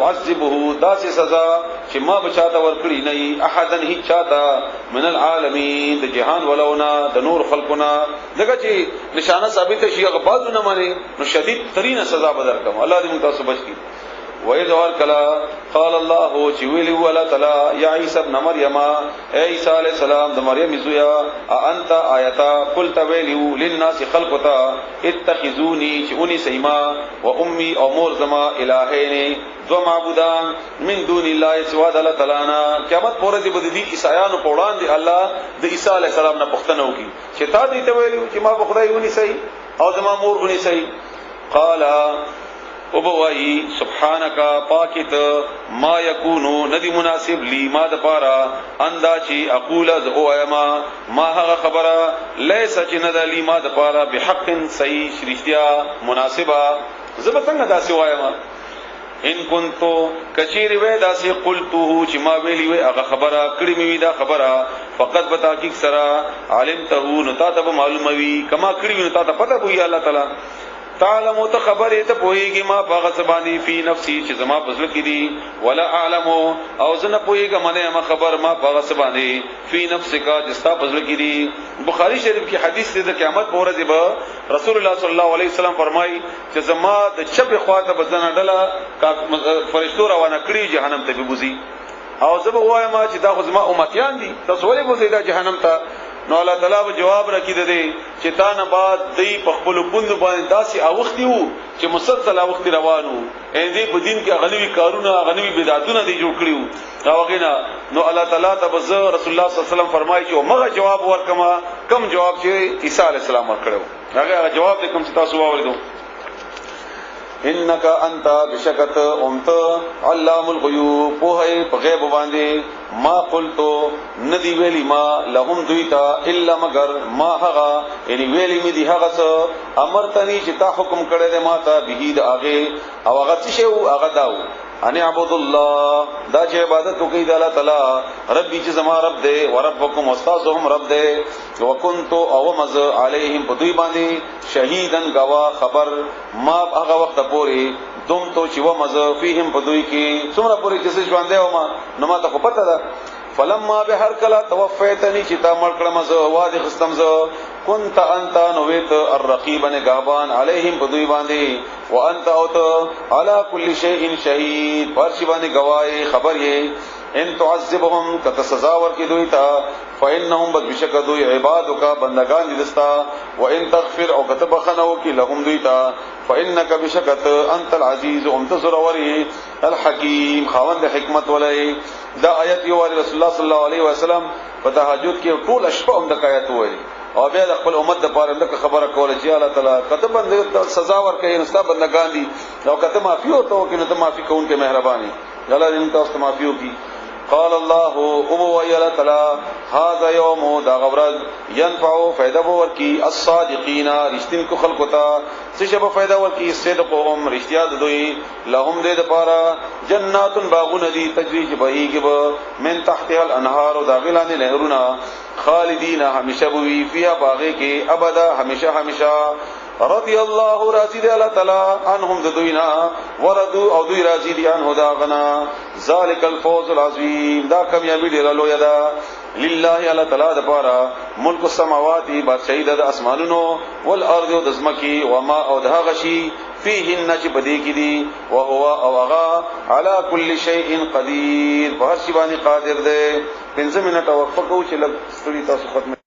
اعذبه داسې سزا چې ما بچاته ورکړي نه احدن هیڅ چاته من العالمین د جهان ولونا د نور خلقنا دغه چې نشانه ثابت شي هغه بازو نه مانی نو شدید ترين سزا بدر کوم الله دې موږ تاسو بچي وَإِذْ كَلَا قال الله چې ویلو الله تعالی یا عیسی ابن مریم اے عیسی علیہ السلام د مریم زویا انت آیتا قلت ویلو للناس خلقتا اتخذوني چونی سیما و امي او مور زما الہین دو معبودان من دون الله سوا د الله تعالی نه قیامت پورې دې بد دي عیسایانو په وړاندې الله د عیسی علیہ السلام نه پوښتنه وکي چې تا دې ته ویلو چې ما په خدای ونی سي او زما مور ونی سي قال او بوای سبحانك پاکت ما یکونو ندی مناسب لی ما د پارا اندا چی اقول از او ایما ما هغه خبره لیس چې ند لی ما د پارا بحق صحیح شریفتیا مناسبه زب څنګه داسې وایما ان کنتو کچیر وې داسې قلتو چې ما ویلی وې هغه خبره کړی مې دا خبره فقط بتا کی سرا علمته نو تا ته معلومه وی کما کړی نو تا ته پته وی الله تعالی تعلم ته خبره ته پويږي ما باغ سبانی فی نفسی چې زما پزله کې دي ولا اعلم او زنه پويږي منه ما خبر ما باغ سبانی فی نفسک جستا پزله کې دي بخاری شریف کی حدیث د قیامت په ورځ به رسول الله صلی الله علیه وسلم فرمایي چې زما د چپ خواته بزنه ډله فرشتو روانه کړی جهنم ته بيبوزي او زه وایم چې دا خو زما امتیان دي تاسو ولې بوزي دا جهنم ته نو الله تعالی به جواب راکړي دي چې تا نه بعد دی په خپل پوند باندې داسي اوختي وو چې مسلسل اوختي روانو ان دې په دین کې غنوي کارونه غنوي بدعتونه دي جوړ کړیو دا وغینا نو الله تعالی ته بز رسول الله صلی الله علیه وسلم فرمایي چې مغه جواب ورکما کم جواب چې عیسی علی السلام ورکړو هغه جواب دې کوم چې تاسو واوریدو انک انت بشکت انت علام الغیوب په غیب باندې ما قلتو ندی ویلی ما لهم دویتا الا مگر ما هغه یعنی ویلی می دی هغه څه امرتنی چې تا حکم کړی دی ما ته به د هغه او هغه څه شو هغه داو ان عبد الله دا چې عبادت کوي د الله تعالی ربي چې زما رب دی او ربکم استاذهم رب دی وکنت او مز علیهم په دوی باندې شهیدن گوا خبر ما هغه وخت پورې دوم تو چې و مز فیهم په دوی کې څومره پورې چې ژوند دی او ما نو ما ته پته ده فلما به هر کلا توفیتنی چې تا مړ کړم زه واده خستم زه كنت انت نویت الرقیب نگهبان علیهم په دوی باندې وانت اوت على كل شيء شهید پرشی باندې گواهی خبر یې ان تعذبهم کته سزا ورکې دوی ته فانهم بشک دوی عبادک بندگان دي دستا وان تغفر او کته بخنو کی لهم دوی ته فانك بشکت انت العزیز وانتصر وری الحکیم خاوند حکمت ولای دا آیت یو رسول الله صلی الله علیه وسلم په تهجد کې ټول شپه هم د آیت وایي او بیا د خپل امت د پاره د خبره کوله چې الله تعالی کته بند سزا ورکړي نو ستاسو بندگان دي او کته معافي او تو کې نو ته معافي کوونکې مهرباني الله دې تاسو معافي وکړي قال الله او ويلا تعالی هذا يوم دا غورز ينفع فائدہ ورکی الصادقین رښتین کو خلق تا څه شبه فائدہ ورکی صدقهم رښتیا دوی لهم دې د پاره جنات باغون دي تجری بهیږي من تحتها الانهار داخلان نهرونه خالدین همیشه بوي فيها باغه کې ابدا همیشه همیشه رضی الله راضی دی الله تعالی عنهم ذوینا وردو او دوی راضی دی عنه دا غنا ذالک الفوز العظیم دا کامیابی دی لوی دا لله الله تعالی د پاره ملک السماوات بادشاہی د اسمانونو والارض او د زمکی و ما او د غشی فيهن چې بدی کی دی او هو او هغه على كل شيء قدير په هر شی باندې قادر دی 5 منټه وقفه کو چې لږ ستړي تاسو ختم